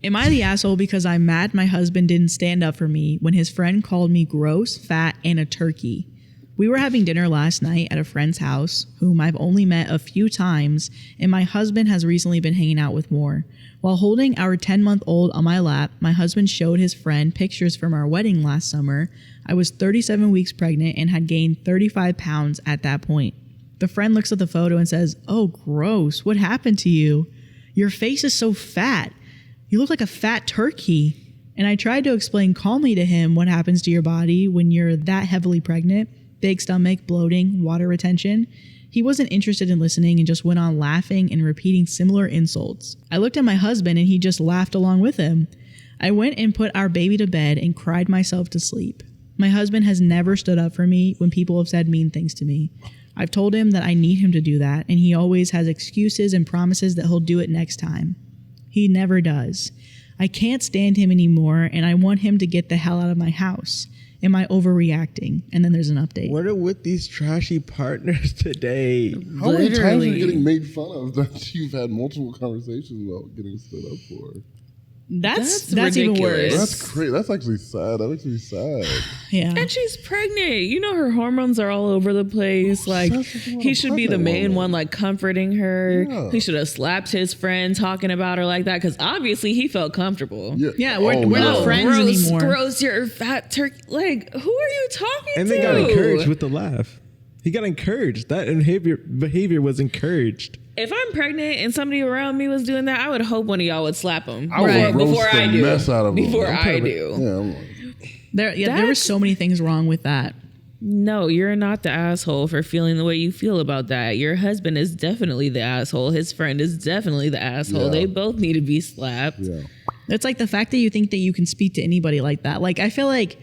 Am I the asshole because I'm mad my husband didn't stand up for me when his friend called me gross, fat, and a turkey? We were having dinner last night at a friend's house, whom I've only met a few times, and my husband has recently been hanging out with more. While holding our 10-month-old on my lap, my husband showed his friend pictures from our wedding last summer. I was 37 weeks pregnant and had gained 35 pounds at that point. The friend looks at the photo and says, "Oh, gross, what happened to you? Your face is so fat. You look like a fat turkey." And I tried to explain calmly to him what happens to your body when you're that heavily pregnant. Big stomach, bloating, water retention. He wasn't interested in listening and just went on laughing and repeating similar insults. I looked at my husband and he just laughed along with him. I went and put our baby to bed and cried myself to sleep. My husband has never stood up for me when people have said mean things to me. I've told him that I need him to do that, and he always has excuses and promises that he'll do it next time. He never does. I can't stand him anymore, and I want him to get the hell out of my house. Am I overreacting? And then there's an update. What are with these trashy partners today? How many times are Literally. you getting made fun of that you've had multiple conversations about getting stood up for? That's That's even ridiculous. worse. That's crazy. That's actually sad. That makes me sad. Yeah. And she's pregnant. You know, her hormones are all over the place. Like, he should be the main one, like, comforting her. Yeah. He should have slapped his friend talking about her like that, because obviously he felt comfortable. Yeah, we're not friends anymore. Gross, you're a fat turkey. Like, who are you talking And to? they got encouraged with the laugh. He got encouraged. That behavior was encouraged. If I'm pregnant and somebody around me was doing that, I would hope one of y'all would slap him I would roast before I the do. mess out of him. Before I'm I telling do. you. Yeah, I'm like, There were That's- so many things wrong with that. No, you're not the asshole for feeling the way you feel about that. Your husband is definitely the asshole. His friend is definitely the asshole. Yeah. They both need to be slapped. yeah. It's like the fact that you think that you can speak to anybody like that. Like, I feel like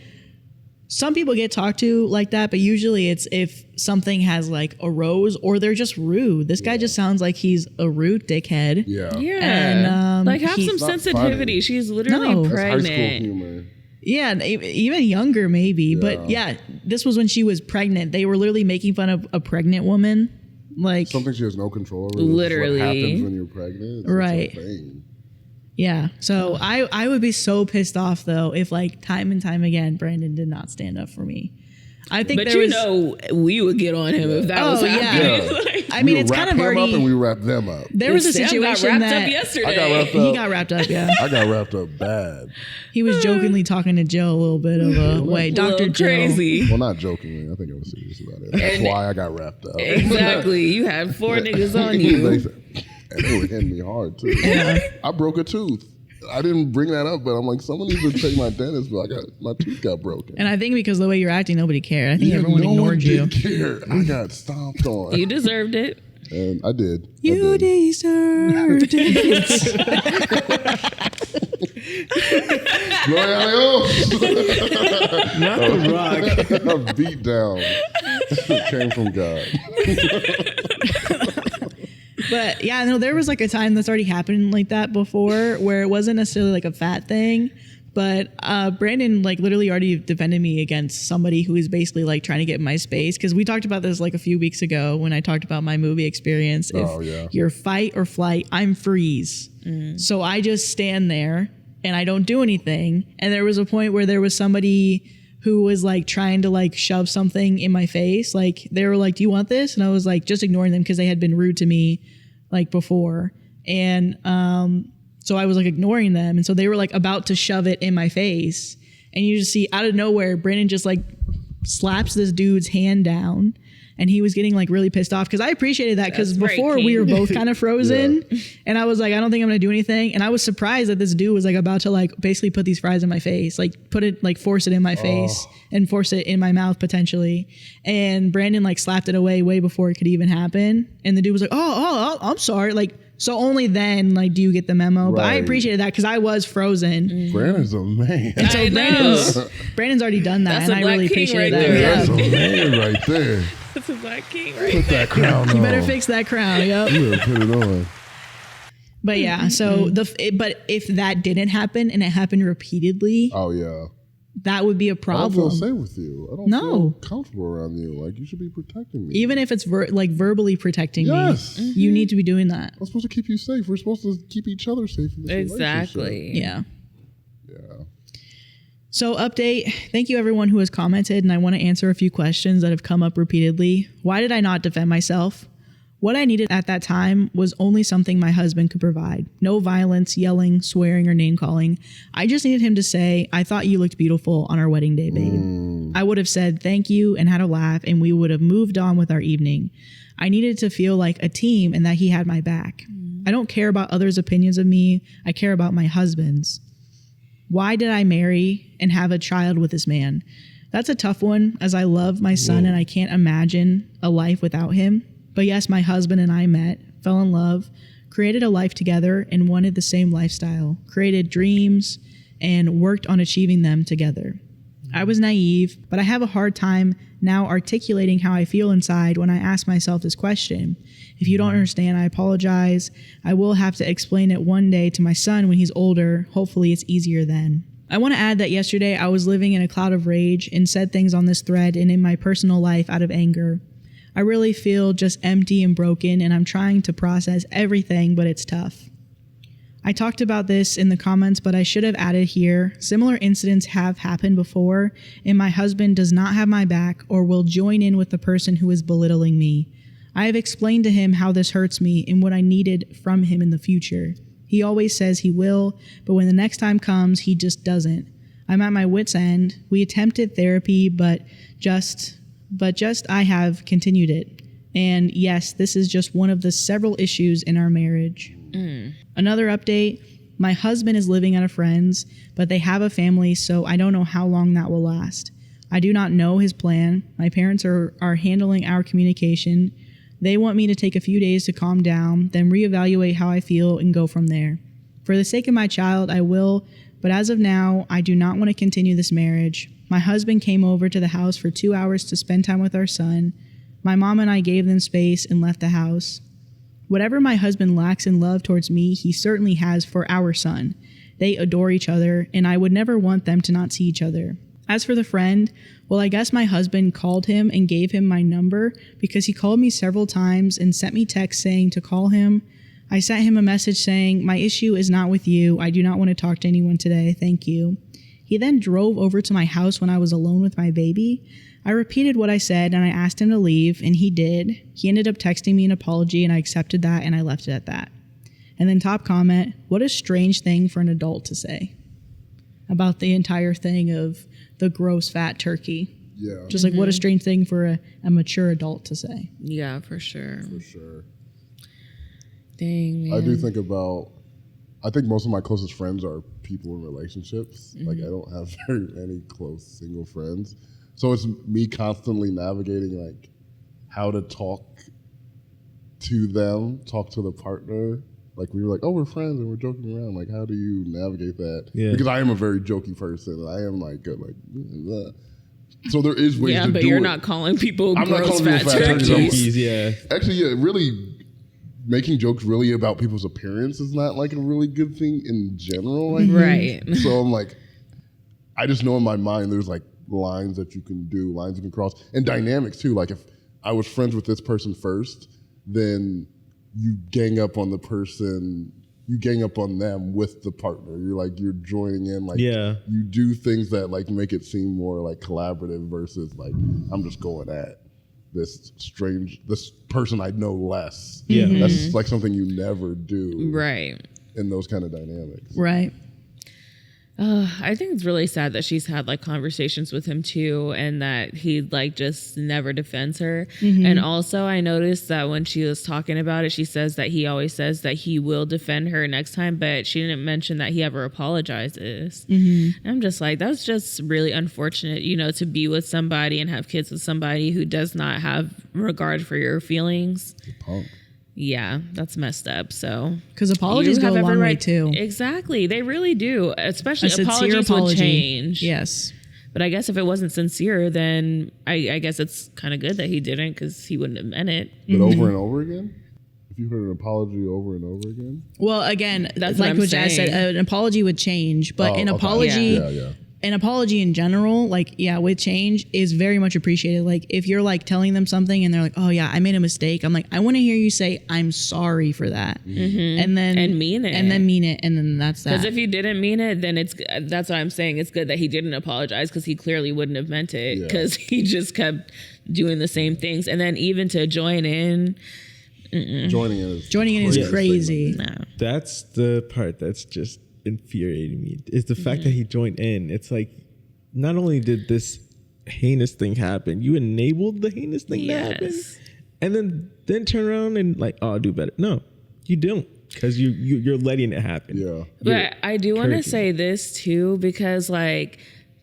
some people get talked to like that, but usually it's if something has like arose or they're just rude. This guy just sounds like he's a rude dickhead. Yeah. Yeah. And, like, have he's some not sensitivity. funny. She's literally No. That's high school pregnant. humor. Yeah, and even younger maybe. But yeah, this was when she was pregnant. They were literally making fun of a pregnant woman. Like, Something she has no control over. Literally. What happens when you're pregnant. It's Right. a thing. yeah. So I would be so pissed off though if like time and time again Brandon did not stand up for me. I think But there you was, know, we would get on him if that was Oh, yeah. happening. Yeah. Like, I mean, We it's would kind wrap of him up and already. we wrap them up. There was a Sam got situation wrapped that up yesterday. I got wrapped up. he got wrapped up. Yeah, I got wrapped up bad. he was jokingly talking to Joe a little bit of a way. A Dr. little Joe. crazy. Well, not jokingly. I think I was serious about it. That's And- why I got wrapped up. Exactly. You had 4 niggas on They you. said- and they were hitting me hard too. I broke a tooth. I didn't bring that up, but I'm like, someone needs to take my dentist, but my tooth got broken. And I think because of the way you're acting, nobody cared. I think Yeah, everyone no ignored one you. did care. I got stomped on. You deserved it. And I did. You I did. deserved it. Gloria a Dios. Not the rock. A beat down. Came from God. But yeah, no, there was like a time that's already happened like that before where it wasn't necessarily like a fat thing. But Brandon like literally already defended me against somebody who is basically like trying to get in my space. Because we talked about this like a few weeks ago when I talked about my movie experience. Oh, If yeah. you're fight or flight, I'm freeze. So I just stand there and I don't do anything. And there was a point where there was somebody who was like trying to like shove something in my face. Like they were like, "Do you want this?" And I was like just ignoring them because they had been rude to me like before. And so I was like ignoring them. And so they were like about to shove it in my face. And you just see out of nowhere, Brandon just like slaps this dude's hand down. And he was getting like really pissed off because I appreciated that because That's right, before we King. were both kind of frozen. And I was like, I don't think I'm going to do anything. And I was surprised that this dude was like about to like basically put these fries in my face, like put it, like force it in my face and force it in my mouth potentially. And Brandon like slapped it away way before it could even happen. And the dude was like, oh, I'm sorry. Like, so only then like do you get the memo. But I Right. appreciated that because I was frozen. Brandon's a man. And so I know. Brandon's already done that. That's and a I black really king appreciated right that. there. Yeah. That's a man right there. That's a black king right Put that crown on. You better fix that crown. Yep. You better put it on. But yeah, so but if that didn't happen and it happened repeatedly, Oh, yeah. that would be a I don't problem. feel safe with you. I don't No. feel comfortable around you. Like, you should be protecting me. Even if it's like verbally protecting Yes. me, you need to be doing that. I'm supposed to keep you safe. We're supposed to keep each other safe in this Exactly. Yeah. relationship. Yeah. So update, thank you everyone who has commented, and I want to answer a few questions that have come up repeatedly. Why did I not defend myself? What I needed at that time was only something my husband could provide. No violence, yelling, swearing, or name calling. I just needed him to say, "I thought you looked beautiful on our wedding day, babe." I would have said thank you and had a laugh, and we would have moved on with our evening. I needed to feel like a team and that he had my back. I don't care about others' opinions of me. I care about my husband's. Why did I marry and have a child with this man? That's a tough one, as I love my son and I can't imagine a life without him. But yes, my husband and I met, fell in love, created a life together, and wanted the same lifestyle, created dreams, and worked on achieving them together. I was naive, but I have a hard time now articulating how I feel inside when I ask myself this question. If you don't understand, I apologize. I will have to explain it one day to my son when he's older. Hopefully it's easier then. I want to add that yesterday I was living in a cloud of rage and said things on this thread and in my personal life out of anger. I really feel just empty and broken, and I'm trying to process everything, but it's tough. I talked about this in the comments, but I should have added here. Similar incidents have happened before, and my husband does not have my back or will join in with the person who is belittling me. I have explained to him how this hurts me and what I needed from him in the future. He always says he will, but when the next time comes, he just doesn't. I'm at my wit's end. We attempted therapy, but I have continued it. And yes, this is just one of the several issues in our marriage. Another update, my husband is living at a friend's, but they have a family, so I don't know how long that will last. I do not know his plan. My parents are handling our communication. They want me to take a few days to calm down, then reevaluate how I feel and go from there. For the sake of my child, I will, but as of now, I do not want to continue this marriage. My husband came over to the house for 2 hours to spend time with our son. My mom and I gave them space and left the house. Whatever my husband lacks in love towards me, he certainly has for our son. They adore each other, and I would never want them to not see each other. As for the friend, well, I guess my husband called him and gave him my number because he called me several times and sent me texts saying to call him. I sent him a message saying, my issue is not with you. I do not want to talk to anyone today. Thank you. He then drove over to my house when I was alone with my baby. I repeated what I said and I asked him to leave, and he did. He ended up texting me an apology and I accepted that and I left it at that. And then top comment, what a strange thing for an adult to say about the entire thing of the gross fat turkey. Yeah. Just like what a strange thing for a mature adult to say. Yeah, for sure. For sure. Dang, man. I do think I think most of my closest friends are people in relationships. Like I don't have very many close single friends. So it's me constantly navigating like how to talk to them, talk to the partner. Like we were like, oh, we're friends and we're joking around. Like, how do you navigate that? Yeah. Because I am a very jokey person. And I am like good, like. So there is ways to do it. Yeah, but you're not calling people I'm not gross calling fat people fat turkeys. turkeys. Yeah. Actually, yeah, really making jokes really about people's appearance is not like a really good thing in general. I think. Right. So I'm like, I just know in my mind there's like lines that you can do, lines you can cross, and dynamics too. Like if I was friends with this person first, then you gang up on the person, you gang up on them with the partner. You're joining in, like Yeah. you do things that like make it seem more like collaborative versus like I'm just going at this person I know less. Yeah. That's like something you never do Right. in those kind of dynamics. Right. I think it's really sad that she's had like conversations with him too, and that he like just never defends her. And also I noticed that when she was talking about it, she says that he always says that he will defend her next time, but she didn't mention that he ever apologizes. And I'm just like, that's just really unfortunate, to be with somebody and have kids with somebody who does not have regard for your feelings. Punk. Yeah, that's messed up. So Because apologies you go have a every long way right- too. Exactly, they really do. Especially A sincere apologies apology. would change. Yes. But I guess if it wasn't sincere, then I guess it's kind of good that he didn't, because he wouldn't have meant it. But over and over again? If you heard an apology over and over again? Well, again, That's what like I'm what Jazz said, saying. an apology would change, but an okay. apology, Yeah. an apology in general, like, with change is very much appreciated. Like if you're like telling them something and they're like, oh yeah, I made a mistake. I'm like, I want to hear you say, I'm sorry for that. And then And mean it. And then mean it. And then that's that. Because if you didn't mean it, then that's what I'm saying. It's good that he didn't apologize, because he clearly wouldn't have meant it, because he just kept doing the same things. And then even to join in, Joining in is crazy. no. That's the part that's just infuriating me. Is the fact that he joined in. It's like, not only did this heinous thing happen, you enabled the heinous thing to happen, Yes. and then turn around and like, oh, I'll do better. No, you don't, because you're letting it happen. Yeah. But I do want to encouraging. say this too, because like,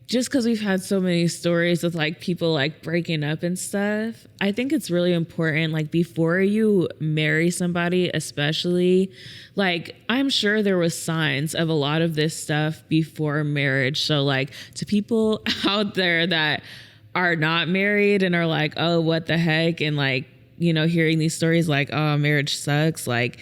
just because we've had so many stories with like people like breaking up and stuff, I think it's really important, like before you marry somebody, especially, like I'm sure there was signs of a lot of this stuff before marriage. So like to people out there that are not married and are like, oh, what the heck? And like, hearing these stories like, oh, marriage sucks. Like,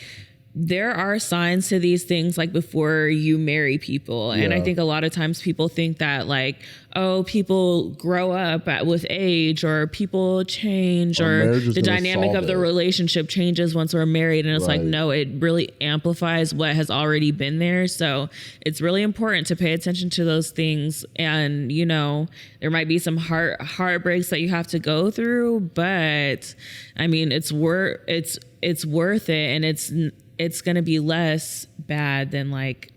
there are signs to these things like before you marry people. And I think a lot of times people think that like, oh, people grow up with age, or people change, or the dynamic of the relationship changes once we're married. And it's like, no, it really amplifies what has already been there. So it's really important to pay attention to those things. And, you know, there might be some heartbreaks that you have to go through, but I mean, it's worth it, and it's going to be less bad than like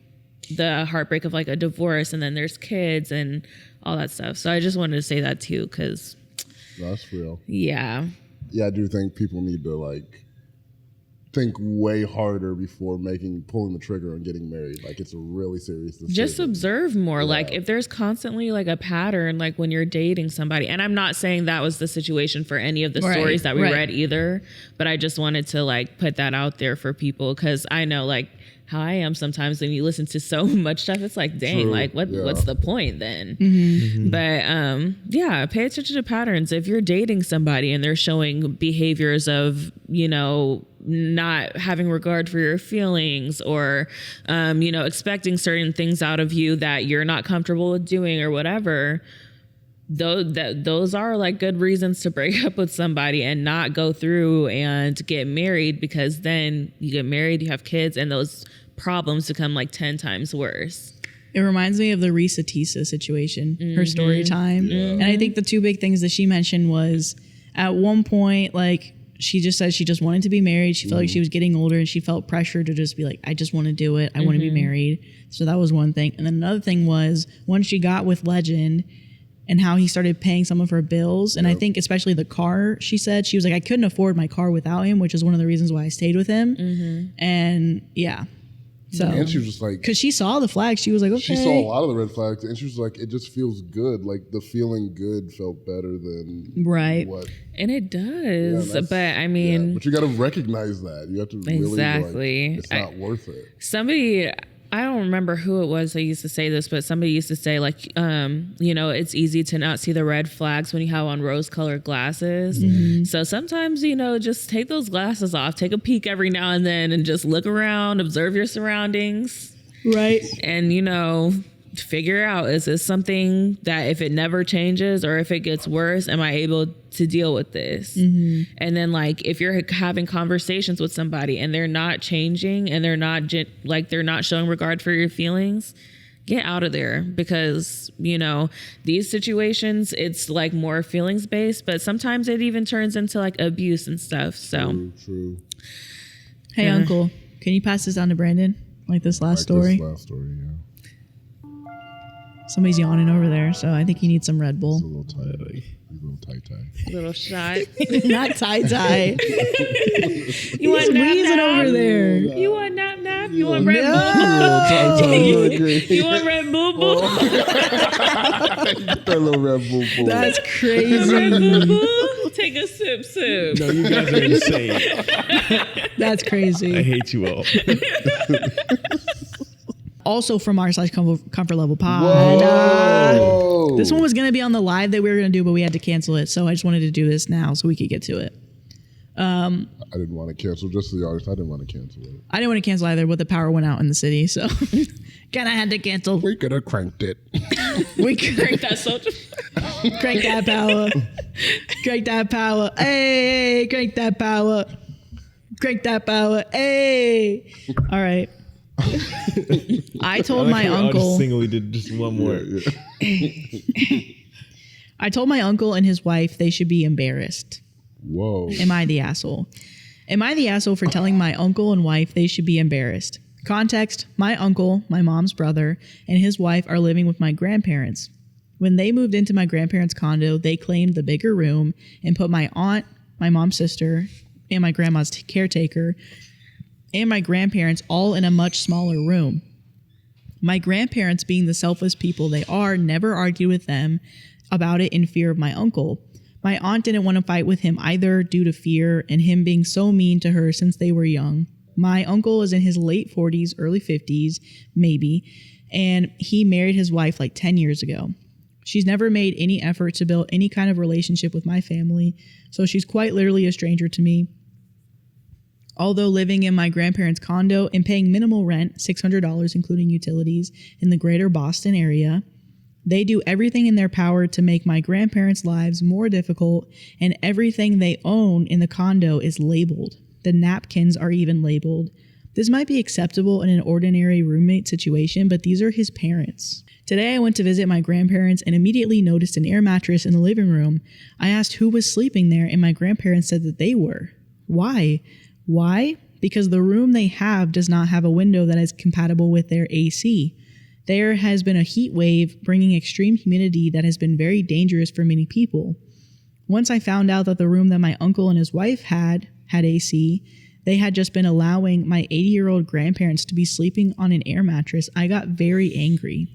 the heartbreak of like a divorce, and then there's kids and all that stuff. So I just wanted to say that too, because that's real. Yeah, I do think people need to like think way harder before pulling the trigger on getting married. Like, it's a really serious decision. Just observe more. Like, if there's constantly like a pattern, like when you're dating somebody, and I'm not saying that was the situation for any of the stories that we read either, but I just wanted to like put that out there for people, because I know like how I am sometimes when you listen to so much stuff, it's like, dang, like what's the point then? But pay attention to patterns. If you're dating somebody and they're showing behaviors of, you know, not having regard for your feelings, or, you know, expecting certain things out of you that you're not comfortable with doing or whatever, those are like good reasons to break up with somebody and not go through and get married, because then you get married, you have kids, and those problems become like 10 times worse. It reminds me of the Risa Tisa situation, her story time. And I think the two big things that she mentioned was, at one point, like, she just said she just wanted to be married. She felt like she was getting older, and she felt pressure to just be like, I just want to do it. I want to be married. So that was one thing. And then another thing was, once she got with Legend and how he started paying some of her bills. And I think especially the car, she said, she was like, I couldn't afford my car without him, which is one of the reasons why I stayed with him. And yeah. So, and she was just like, because she saw the flags, she was like, okay. She saw a lot of the red flags, and she was like, it just feels good. Like, the feeling good felt better than what. And it does, but I mean, but you got to recognize that. You have to really like, it's not worth it. Somebody, I don't remember who it was that used to say this, but somebody used to say like, you know, it's easy to not see the red flags when you have on rose-colored glasses. So sometimes, you know, just take those glasses off, take a peek every now and then, and just look around, observe your surroundings. Right. And, you know, figure out, is this something that if it never changes, or if it gets worse, am I able to deal with this? And then like, if you're having conversations with somebody and they're not changing, and they're not they're not showing regard for your feelings, get out of there, because, you know, these situations, it's like more feelings based, but sometimes it even turns into like abuse and stuff. So True. Hey, Uncle, can you pass this on to Brandon? Like this last story? This last story, yeah. Somebody's yawning over there, so I think he needs some Red Bull. It's a little tight. Little shot. Not tie-tie. You want wheezing over there. You want nap? You want Red No. Bull? You want Red Bull? Get that little Red Bull. That's crazy. Red Bull? Take a sip. No, you guys are insane. That's crazy. I hate you all. Also from r/comfort level pod. This one was going to be on the live that we were going to do, but we had to cancel it. So I just wanted to do this now so we could get to it. I didn't want to cancel. Just to the artist, I didn't want to cancel it. I didn't want to cancel either, but the power went out in the city. So kind of had to cancel. We could have cranked it. We could Crank that soldier. Crank that power. Crank that power. Hey, crank that power. Crank that power. Hey. All right. I told my uncle. We did just one more. I told my uncle and his wife they should be embarrassed. Whoa. Am I the asshole? Am I the asshole for telling my uncle and wife they should be embarrassed? Context: my uncle, my mom's brother, and his wife are living with my grandparents. When they moved into my grandparents' condo, they claimed the bigger room and put my aunt, my mom's sister, and my grandma's caretaker and my grandparents all in a much smaller room. My grandparents, being the selfless people they are, never argued with them about it in fear of my uncle. My aunt didn't want to fight with him either due to fear and him being so mean to her since they were young. My uncle is in his late 40s, early 50s, maybe, and he married his wife like 10 years ago. She's never made any effort to build any kind of relationship with my family, so she's quite literally a stranger to me. Although living in my grandparents' condo and paying minimal rent, $600 including utilities, in the greater Boston area, they do everything in their power to make my grandparents' lives more difficult, and everything they own in the condo is labeled. The napkins are even labeled. This might be acceptable in an ordinary roommate situation, but these are his parents. Today I went to visit my grandparents and immediately noticed an air mattress in the living room. I asked who was sleeping there, and my grandparents said that they were. Why? Why? Because the room they have does not have a window that is compatible with their AC. There has been a heat wave bringing extreme humidity that has been very dangerous for many people. Once I found out that the room that my uncle and his wife had AC, they had just been allowing my 80-year-old grandparents to be sleeping on an air mattress, I got very angry.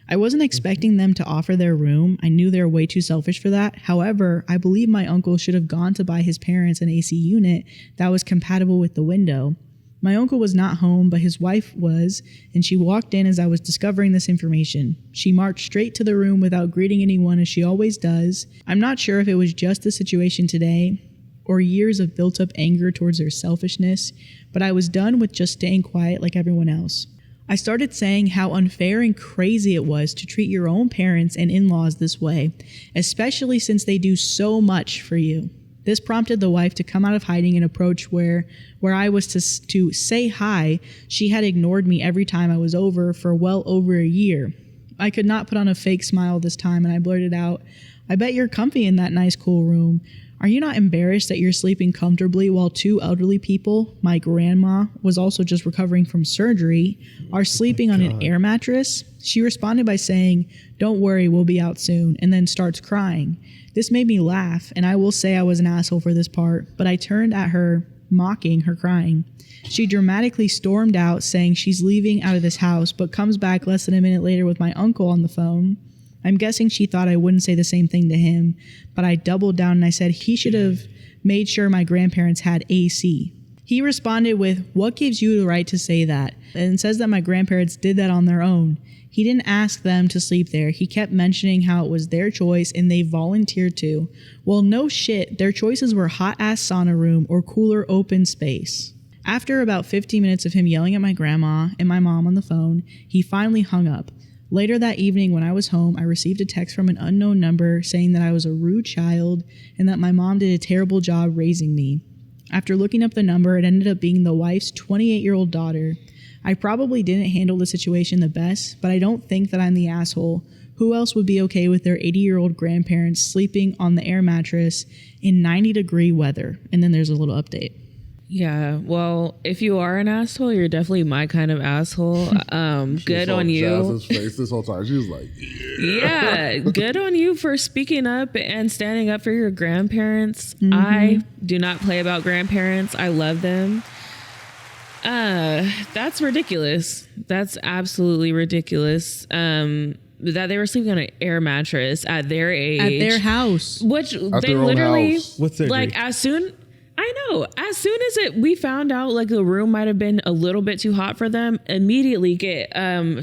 I wasn't expecting them to offer their room. I knew they were way too selfish for that. However, I believe my uncle should have gone to buy his parents an AC unit that was compatible with the window. My uncle was not home, but his wife was, and she walked in as I was discovering this information. She marched straight to the room without greeting anyone, as she always does. I'm not sure if it was just the situation today or years of built-up anger towards their selfishness, but I was done with just staying quiet like everyone else. I started saying how unfair and crazy it was to treat your own parents and in-laws this way, especially since they do so much for you. This prompted the wife to come out of hiding and approach where I was to say hi. She had ignored me every time I was over for well over a year. I could not put on a fake smile this time, and I blurted out, "I bet you're comfy in that nice cool room. Are you not embarrassed that you're sleeping comfortably while two elderly people, my grandma was also just recovering from surgery, are sleeping on an air mattress?" She responded by saying, "Don't worry, we'll be out soon," and then starts crying. This made me laugh, and I will say I was an asshole for this part, but I turned at her, mocking her crying. She dramatically stormed out, saying she's leaving out of this house, but comes back less than a minute later with my uncle on the phone. I'm guessing she thought I wouldn't say the same thing to him, but I doubled down and I said he should have made sure my grandparents had AC. He responded with, "What gives you the right to say that?" and says that my grandparents did that on their own. He didn't ask them to sleep there. He kept mentioning how it was their choice and they volunteered to. Well, no shit, their choices were hot-ass sauna room or cooler open space. After about 15 minutes of him yelling at my grandma and my mom on the phone, he finally hung up. Later that evening when I was home, I received a text from an unknown number saying that I was a rude child and that my mom did a terrible job raising me. After looking up the number, it ended up being the wife's 28-year-old daughter. I probably didn't handle the situation the best, but I don't think that I'm the asshole. Who else would be okay with their 80-year-old grandparents sleeping on the air mattress in 90-degree weather? And then there's a little update. Yeah, well, if you are an asshole, you're definitely my kind of asshole. Good on you. Jazz's face this whole time. She was like, yeah, good on you for speaking up and standing up for your grandparents. I do not play about grandparents. I love them. That's ridiculous. That's absolutely ridiculous. That they were sleeping on an air mattress at their age. At their house. Which At they their own literally, house. What's their like, as soon as we found out like the room might have been a little bit too hot for them, immediately get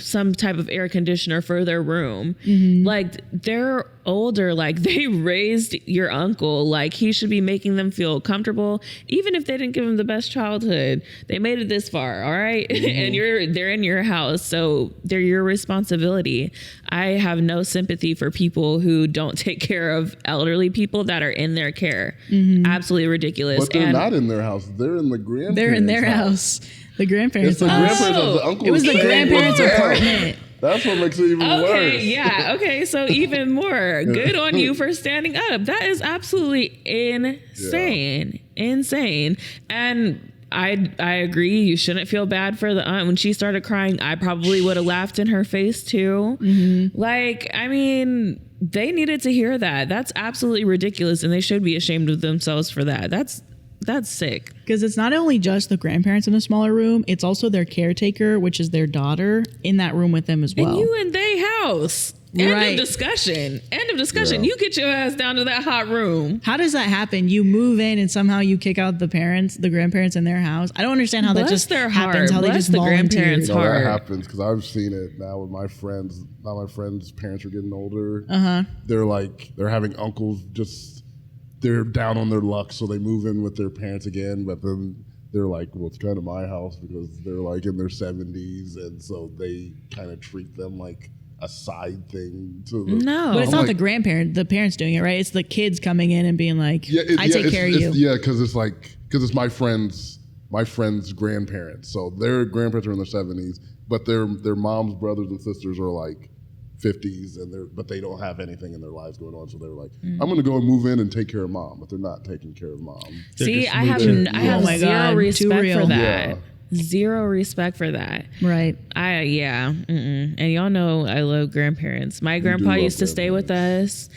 some type of air conditioner for their room. Like, they're older, like they raised your uncle, like he should be making them feel comfortable, even if they didn't give him the best childhood. They made it this far, all right? And they're in your house, so they're your responsibility. I have no sympathy for people who don't take care of elderly people that are in their care. Absolutely ridiculous. but they're not in their house. They're in the grandparents' They're in their house. The grandparents' It's the house. grandparents' house. The uncle It was is the staying grandparents' with them. apartment. That's what makes it even worse. Yeah. Okay. So even more. Good on you for standing up. That is absolutely insane. Insane. And I agree. You shouldn't feel bad for the aunt. When she started crying, I probably would have laughed in her face too. Like, I mean, they needed to hear that. That's absolutely ridiculous, and they should be ashamed of themselves for that. That's sick. Because it's not only just the grandparents in a smaller room, it's also their caretaker, which is their daughter, in that room with them as well. And you in they house. End Right. of discussion. End of discussion. Yeah. You get your ass down to that hot room. How does that happen? You move in and somehow you kick out the grandparents in their house. I don't understand how that Bless just their happens. heart. How they Bless just the volunteer. grandparents' No, hard. that happens because I've seen it now with my friends. Now my friends' parents are getting older. They're having uncles they're down on their luck, so they move in with their parents again. But then they're like, well, it's kind of my house because they're like in their 70s, and so they kind of treat them like a side thing to the. No. But it's I'm not like- the parents doing it, right? It's the kids coming in and being like, I take care of you. Yeah, because it's my friend's grandparents. So their grandparents are in their 70s, but their mom's brothers and sisters are like 50s, but they don't have anything in their lives going on. So they're like, I'm going to go and move in and take care of mom, but they're not taking care of mom. See, I have moving. I Oh my have zero God, too respect real. for that. Yeah. Zero respect for that. Right. And y'all know I love grandparents. My grandpa love used to stay with us.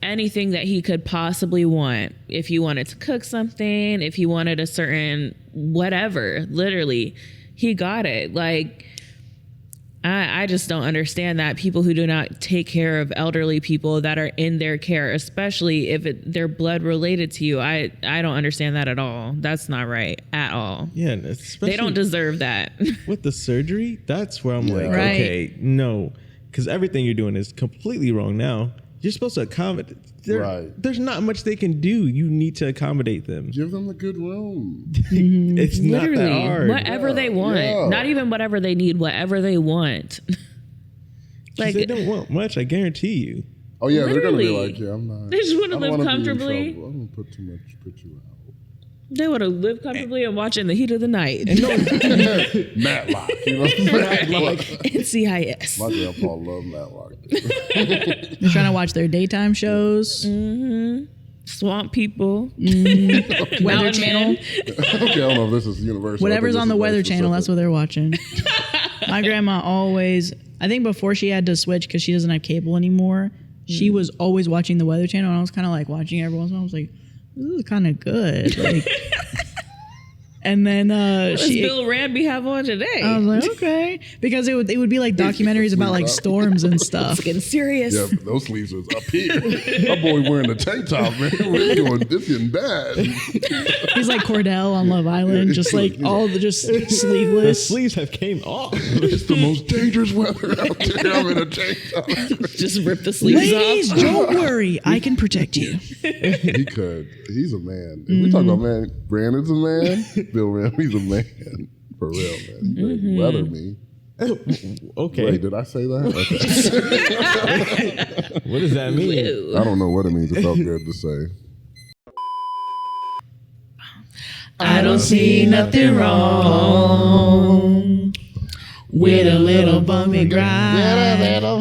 Anything that he could possibly want. If he wanted to cook something, if he wanted a certain whatever, literally, he got it. Like, I just don't understand that people who do not take care of elderly people that are in their care, especially if they're blood related to you. I don't understand that at all. That's not right at all. Yeah, and especially They don't deserve that. with the surgery. That's where I'm like, Right. okay, no, because everything you're doing is completely wrong now. You're supposed to accommodate. Right. There's not much they can do. You need to accommodate them. Give them a good room. It's not that Literally, hard. whatever they want. Yeah. Not even whatever they need, whatever they want. 'Cause they don't want much. I guarantee you. Oh yeah, they're gonna be Literally. like, yeah, I'm not. They just wanna I don't live wanna be in comfortably. trouble. I'm gonna put you out. They would have lived comfortably and watching the heat of the night. Matlock, you know. Matlock. NCIS. My grandpa loved Matlock. They're trying to watch their daytime shows. Swamp people. Weather Mountain Channel. Men. Okay, I don't know if this is universal. Whatever's on the Weather Channel, that's what they're. they're watching. My grandma always, I think before she had to switch because she doesn't have cable anymore, she was always watching the Weather Channel. And I was kind of like watching every once in a while. I was like, this is kind of good. Like, and then What does Bill Ranby have on today? I was like, okay, because it would be like documentaries about like storms and It's stuff. getting serious. Yeah, those sleeves was up here. My boy wearing a tank top, man. We're doing this getting bad. He's like Cordell on Love Island, just like all the just The sleeveless. sleeves have came off. It's the most dangerous weather out there. I'm in a tank top. Just rip the sleeves Ladies, off. don't worry, I can protect you. He could. He's a man. If we talk about man, Brandon's a man. Bill Randy's a man. For real, man. He ready to weather me. Okay. Wait, did I say that? Okay. What does that mean? Ew. I don't know what it means. It felt good to say. I don't see nothing wrong with a little bumpy grind.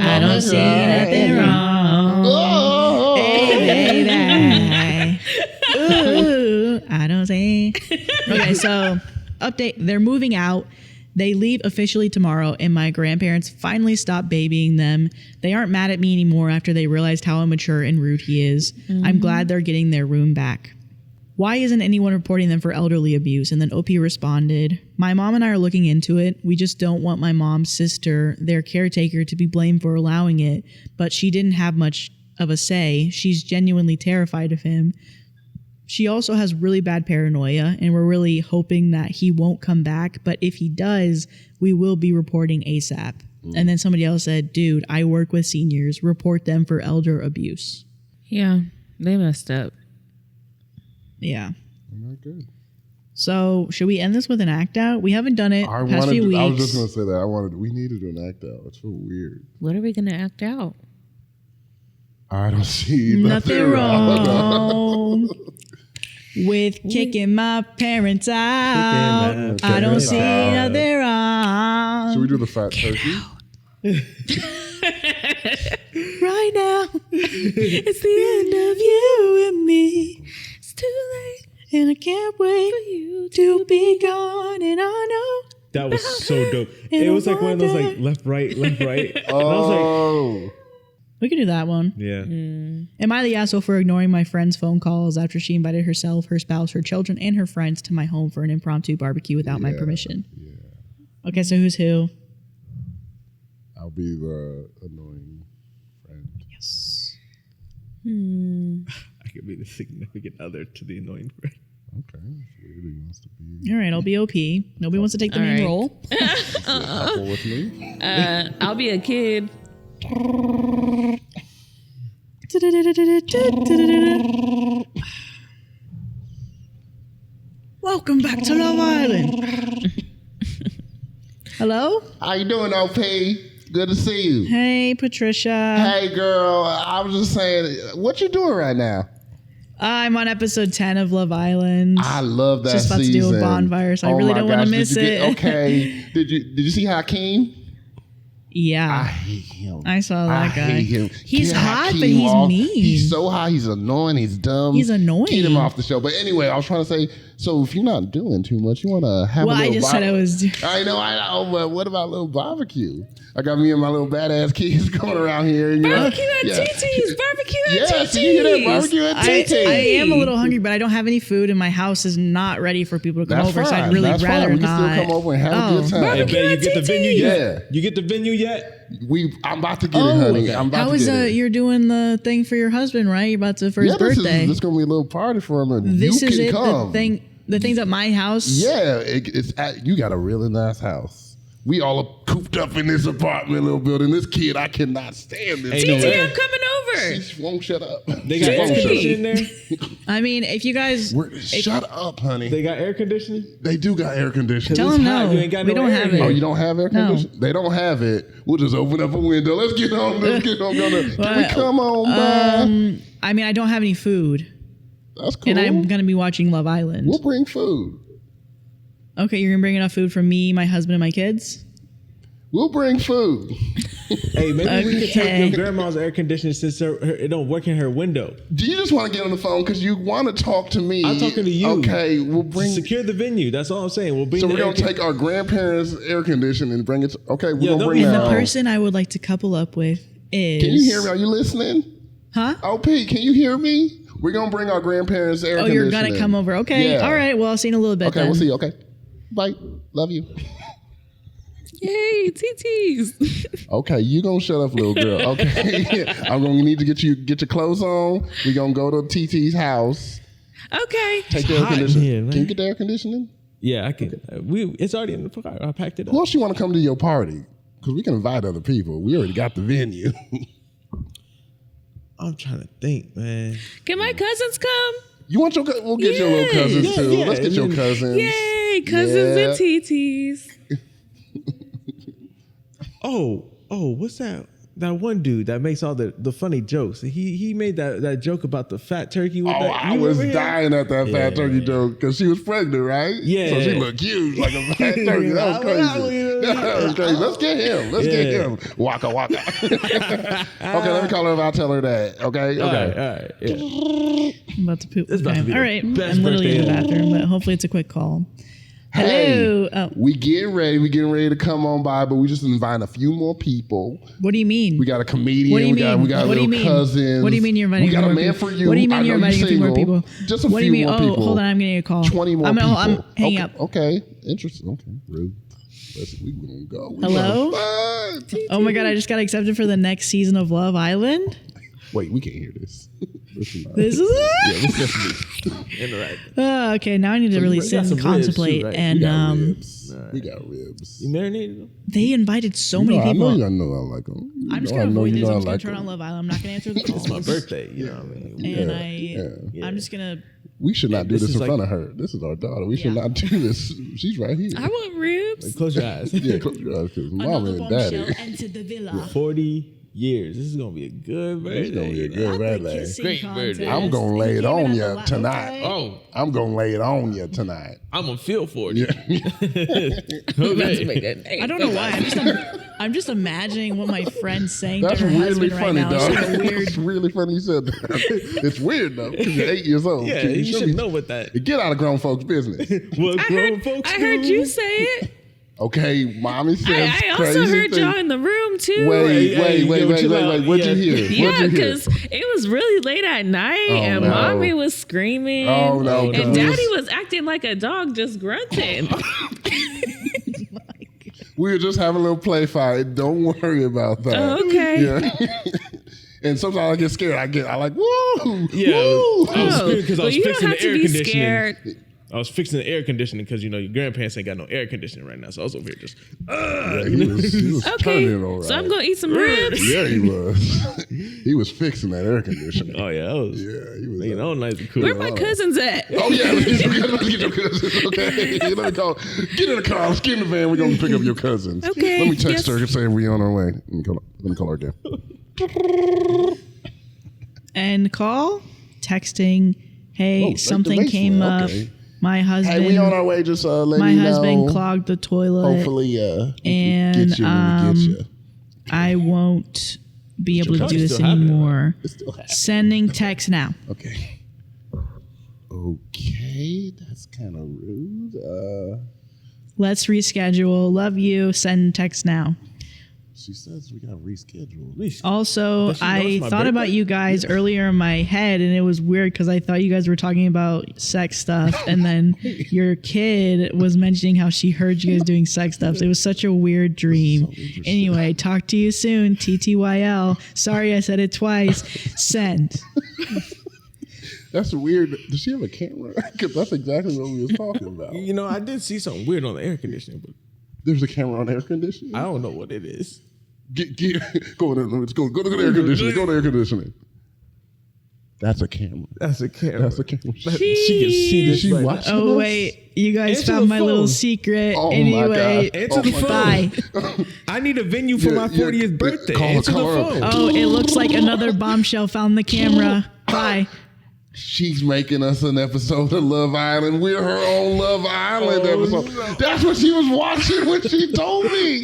I don't see nothing wrong. Hey, baby. Ooh, I don't see. Okay, so update. They're moving out. They leave officially tomorrow, and my grandparents finally stopped babying them. They aren't mad at me anymore after they realized how immature and rude he is. I'm glad they're getting their room back. Why isn't anyone reporting them for elderly abuse? And then OP responded, my mom and I are looking into it. We just don't want my mom's sister, their caretaker, to be blamed for allowing it. But she didn't have much of a say. She's genuinely terrified of him. She also has really bad paranoia, and we're really hoping that he won't come back. But if he does, we will be reporting ASAP. And then somebody else said, dude, I work with seniors. Report them for elder abuse. Yeah, they messed up. Yeah. Not good. So should we end this with an act out? We haven't done it past few weeks. I was just gonna say that. We needed an act out. It's so weird. What are we going to act out? I don't see Nothing wrong with kicking my parents out. my I don't parents see out. nothing wrong. Should we do the fat turkey? Right now, it's the end of you and me. It's too late, and I can't wait for you to be gone. And I know That was so dope. In It a was like one of those wonder. like left, right. And I was Oh, we could do that one. like, yeah. Am I the asshole for ignoring my friend's phone calls after she invited herself, her spouse, her children, and her friends to my home for an impromptu barbecue without my permission? Yeah. Okay, so who's who? I'll be the annoying friend. Yes. I could be the significant other to the annoying friend. Okay, that's weird. He wants to be All right, I'll be OP. Nobody wants to take the All main right. role. a couple with me. I'll be a kid. Welcome back to Love Island. Hello? How you doing, OP? Good to see you. Hey, Patricia. Hey, girl. I was just saying, what you doing right now? I'm on episode 10 of Love Island. I love that Just about season. to do a bonfire, so I really my don't want to gosh, miss did you it. Okay. Did you see Hakeem? Yeah. I hate him. I saw that guy. I hate him. He's Get hot, Hakeem but he's off. mean. He's so hot. He's annoying. He's dumb. He's annoying. Get him off the show. But anyway, I was trying to say, so if you're not doing too much, you want to have a Well, little I just said I was. I know, but what about a little barbecue? I got me and my little badass kids coming around here. You Barbecue know? at TT's. Barbecue at Yeah, TT's. so you hear that barbecue at TT's. I am a little hungry, but I don't have any food, and my house is not ready for people to come That's over, so fine. I'd really That's rather fine. We not. can still come over and have a good time. Hey, Barbecue babe, you at get the venue TT's. yet? Yeah. You get the venue yet? I'm about to get it, honey. I'm about How to is get it. you're doing the thing for your husband, right? You're about to for his birthday. This is gonna be a little party for him, and This you is can it. come. The thing's at my house. Yeah, you got a really nice house. We all are cooped up in this apartment, little building. This kid, I cannot stand this. Ain't no TT, way. I'm coming over. She won't shut up. They got She air won't shut up. conditioning there? I mean, if you guys Shut up, honey. They got air conditioning? They do got air conditioning. tell it's them hot. no, You ain't got we no don't air have in it. Oh, you don't have air No. conditioning? They don't have it. We'll just open up a window. Let's get on. Can we come on by? I mean, I don't have any food, That's cool. and I'm gonna be watching Love Island. We'll bring food. Okay, you're gonna bring enough food for me, my husband, and my kids. We'll bring food. Hey, maybe we could take Okay. your grandma's air conditioner since it don't work in her window. Do you just want to get on the phone because you want to talk to me? I'm talking to you. Okay, we'll bring. Secure the venue. That's all I'm saying. We'll bring So the we're air gonna take our grandparents' air conditioning and bring it. Okay, we're gonna they'll bring be And that. the on. person I would like to couple up with is. Can you hear me? Are you listening? Huh? OP, can you hear me? We're gonna bring our grandparents' air Oh, conditioning. you're gonna come over. Okay. Yeah. All right. Well, I'll see you in a little bit. Okay, then. we'll see you. Okay, bye. Love you. Yay, TT's. Okay, you gonna shut up, little girl. Okay, I'm gonna need to get your clothes on. We're gonna go to TT's house. Okay. Take the air hot in conditioning. here, man. Can you get the air conditioning? Yeah, I can. It's already in the car. I packed it up. Who else you want to come to your party? Because we can invite other people. We already got the venue. I'm trying to think, man. Can my cousins come? You want your? We'll get your little cousins Yeah, too. yeah, Let's get and your then- cousins. Yay, cousins Yeah. and TT's. Oh, what's that? That one dude that makes all the funny jokes. He made that joke about the fat turkey. With Oh, that. I You was remember him? dying at that fat Yeah. turkey joke because she was pregnant, right? Yeah. So she looked huge like a fat turkey. That was crazy. That was crazy. Let's get him. Let's get Yeah. him. Waka waka. Okay, let me call her if I tell her that. Okay. All Okay. right. Yeah. I'm about to poop. It's about to be All the right. best I'm literally in the birthday bathroom, but hopefully it's a quick call. Hey, Hello. Oh, we getting ready. We getting ready to come on by, but we just inviting a few more people. what do you mean? We got a comedian. What do you we got mean? a What do you little mean? cousins. What do you mean you're inviting We got more a man people? for you. What do you mean I you're know inviting a few more single. people? Just a What do few you mean? more Oh, people. hold on. I'm getting a call. 20 more I'm people. hanging okay. up. Okay. Interesting. Okay. Rude. We gonna go. We Hello? gonna find- Oh my God. I just got accepted for the next season of Love Island. Wait, we can't hear this. This is This is yeah, it? this is Interact. Okay. Now I need to really you got sit and some ribs too, contemplate. right? And we got ribs. We got ribs. You marinated them? they invited so many I know people. you. I know I like them. I'm just I gonna know avoid you this. know I'm I just gonna like turn on them. Love Island. I'm not gonna answer the calls. It's my birthday. You know what I mean? And I'm just gonna. We should not do This this is in like- front of her. This is our daughter. We should Yeah. not do this. She's right here. I want ribs. Close your eyes. Yeah, close your eyes, because mom Another and daddy. bombshell entered the villa. 40 years. This is gonna be a good birthday. It's gonna be a you know? good At the birthday. kissing Great contest. birthday. I'm gonna lay it He came on in you at the tonight. okay. Oh, I'm gonna lay it on you tonight. I'm gonna feel 40. Yeah. Okay. I don't know why. I'm just imagining what my friend's saying That's to her really husband funny, right now. dog. It's like a weird. It's really funny you said that. It's weird though, because you're 8 years old. Yeah, you should be- know what that. Get out of grown folks' business. What I grown heard, folks I heard do. you say it. Okay, mommy says I also crazy heard things. y'all in the room too. Wait, Hey, chill out. What'd you Yeah. hear? Yeah, What'd you hear? because it was really late at night and no. mommy was screaming. Oh, no, And no. daddy was acting like a dog just grunting. We were just having a little play fight. Don't worry about that. Oh, okay. Yeah. And sometimes I get scared. I like, woo! Yeah, woo! I was scared because I was you fixing don't have the air to be conditioning. scared. I was fixing the air conditioning because your grandparents ain't got no air conditioning right now, so I was over here just. Yeah, he was turning it all right. So I'm gonna eat some ribs. Yeah, he was. He was fixing that air conditioning. Oh yeah, I was. Yeah, he was. All nice and cool. Where my cousins at? Oh yeah, let's get your cousins. Okay, let me call. Get in the car. Let's get in the van. We're gonna pick up your cousins. Okay, Let me text yes. her and say we on our way. Let me call her again. And call, texting. Hey, Oh, something like the came voicemail. up. Okay. My husband. Hey, we on our way. Just let my me know. husband clogged the toilet. Hopefully, we and, can get you when we get you. I won't be able to probably do this still have it, anymore. It's still happening. Sending text now. Okay. Okay, that's kind of rude. Let's reschedule. Love you. Send text now. She says we got to reschedule. Also, Does she know I it's my thought about birthday? you guys earlier in my head, and it was weird because I thought you guys were talking about sex stuff, and then your kid was mentioning how she heard you guys doing sex stuff. It was such a weird dream. interesting. Anyway, talk to you soon. TTYL. Sorry, I said it twice. Send. That's weird. Does she have a camera? Because that's exactly what we was talking about. I did see something weird on the air conditioning, but There's a camera on air conditioning. I don't know what it is. Go in there. Let's go to the air conditioning. Go to air conditioning. That's a camera. That's a camera. That's a camera. She can see Did this. she right watch now. Oh, this? wait. You guys Answer found the my little phone. secret. Oh, anyway, my God. Answer the phone. bye. I need a venue for my 40th birthday. Call Answer the her. phone. Oh, it looks like another bombshell found the camera. Bye. She's making us an episode of Love Island. We're her own Love Island episode. no. That's what she was watching when she told me.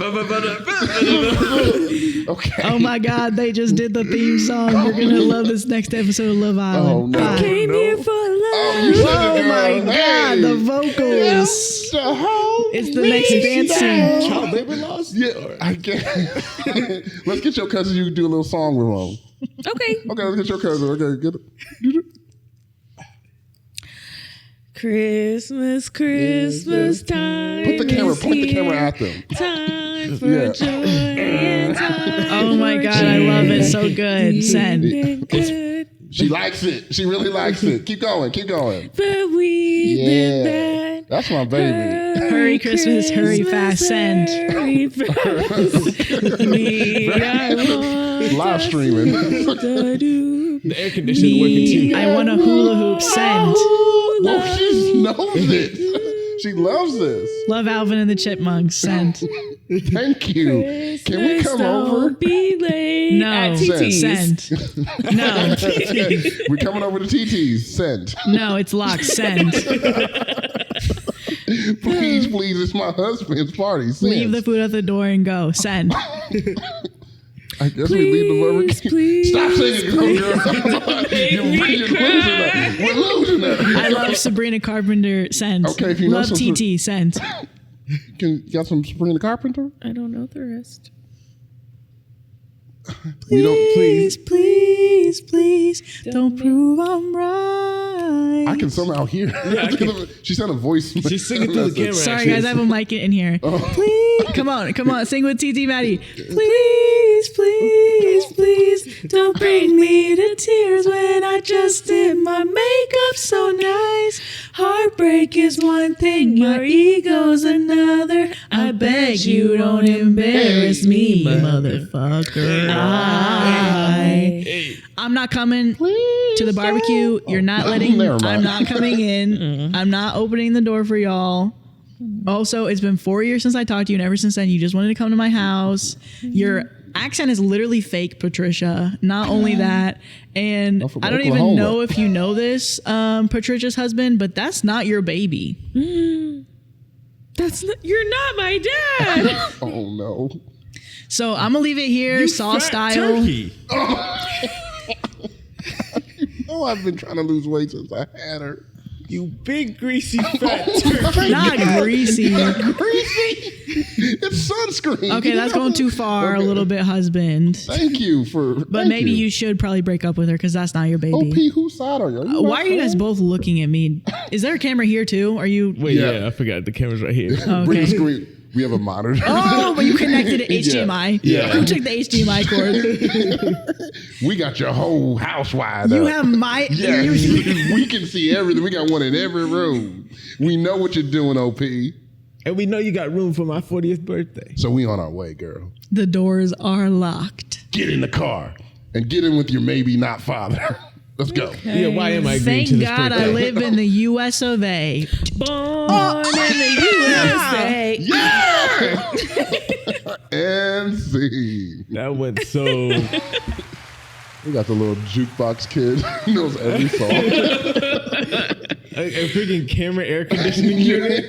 Okay. Oh my God, they just did the theme song. You're gonna love this next episode of Love Island. Oh, no. Bye. Came here for love. Oh, you said it, Oh girl. my God, Hey. the vocals. It's the next dance scene. Child labor laws? Yeah, I can't. Let's get your cousin. You can do a little song with them. Okay. Okay, let's get your cousin. Okay, get it. Christmas time. Point the camera is at here. them. Time for Yeah. joy and time. Oh my for God, I love it. So good. Send. and good. She likes it. She really likes it. Keep going. Keep going. But we did that. That's my baby. Hurry, Christmas, hurry fast, send. Hurry fast. Me, I want Live streaming. to do. The air conditioning working too. I want a hula hoop. Send. Oh, she knows it. She loves this. Love Alvin and the Chipmunks. Send. Thank you. Can we come over? Don't be late No. at TT's. Send. No. We're coming over to TT's. Send. No, it's locked. Send. Please, please. It's my husband's party. Send. Leave the food at the door and go. Send. I guess we leave the barbecue. Please, Stop singing, girl. You're losing that. We're losing that. I love Sabrina Carpenter. Send. Okay, if you know love some- TT. Send. You got some Sabrina Carpenter? I don't know the rest. We don't. Please, please, please, don't prove I'm right. I can somehow hear. She sent a voice. She's singing through the camera. Sorry, actually. guys, I have a mic in here. Oh. Please, come on, sing with TT Maddie. Please, please, please, don't bring me to tears when I just did my makeup so nice. Heartbreak is one thing, your ego's another. I beg you, don't embarrass me, motherfucker. I'm not coming to the barbecue. You're not letting. Never mind. I'm not coming in. I'm not opening the door for y'all. Also, it's been 4 years since I talked to you, and ever since then, you just wanted to come to my house. Your accent is literally fake, Patricia. Not only that, and I'm from I don't Oklahoma. even know if you know this, Patricia's husband, but that's not your baby. You're not my dad. Oh no. So I'm gonna leave it here, You Saw fat style. turkey. Oh, I've been trying to lose weight since I had her. You big greasy fat turkey. Not greasy. Greasy. It's sunscreen. Okay, that's going too far. A little bit, husband. Thank you for. But maybe you should probably break up with her because that's not your baby. OP, whose side are you? Why are you guys both looking at me? Is there a camera here too? Are you? Wait, Yeah. yeah, I forgot. The camera's right here. Bring the Okay. screen. We have a monitor. Oh, but you connected to HDMI. Yeah. Who took the HDMI cord? We got your whole house wide You up. have my. Yeah, you- we can see everything. We got one in every room. We know what you're doing, OP. And we know you got room for my 40th birthday. So we on our way, girl. The doors are locked. Get in the car and get in with your maybe not father. Let's go. Yeah, why am I agreeing Thank to this God birthday? I live in the U.S. of A. Born in the USA. Yeah! And see. That went so... We got the little jukebox kid who knows every song. a freaking camera air conditioning unit.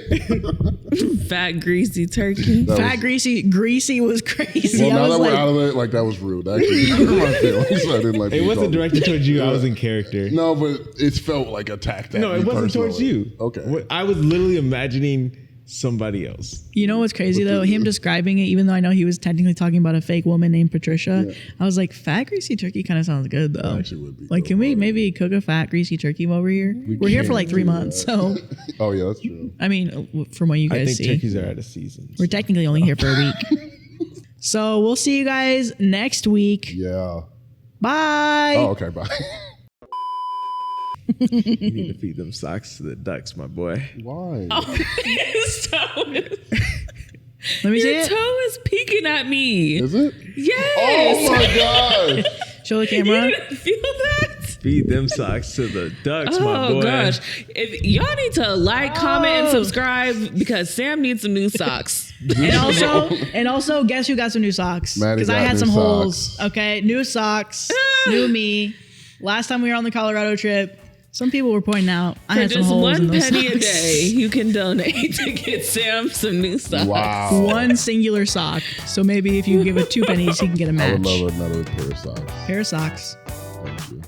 Fat greasy turkey. That Greasy was crazy. Well, I now was that we're like, out of it, like that was rude. Actually, hurt my feelings. I didn't like. It being wasn't called- directed towards you. I was in character. No, but it felt like attacked at No, me it wasn't towards personally. you. Okay. I was literally imagining somebody else. you know what's crazy though? Him describing it, even though I know he was technically talking about a fake woman named Patricia, I was like, fat greasy turkey kind of sounds good though. Actually would be Like, good. can we maybe cook a fat greasy turkey over here? We're here for like 3 months, so Oh yeah, that's true. I mean, from what you I guys think see, turkeys are out of season. we're technically only here for a week. So we'll see you guys next week. Yeah. Bye. Oh, okay. Bye. You need to feed them socks to the ducks, my boy. Why? His toe is, Let me see your it. toe is peeking at me. Is it? Yes. Oh my god! Show the You camera. didn't feel that? Feed them socks to the ducks, my boy. Oh gosh. If y'all need to like, comment, and subscribe because Sam needs some new socks. And also, guess who got some new socks? Maddie Because I got had new some socks. holes. Okay, new socks, new me. Last time we were on the Colorado trip, some people were pointing out I For had some just holes in one those penny a socks. day, you can donate to get Sam some new socks. Wow. One singular sock. So maybe if you give it 2 pennies, he can get a I would match. love another pair of socks. Pair of socks. Thank you.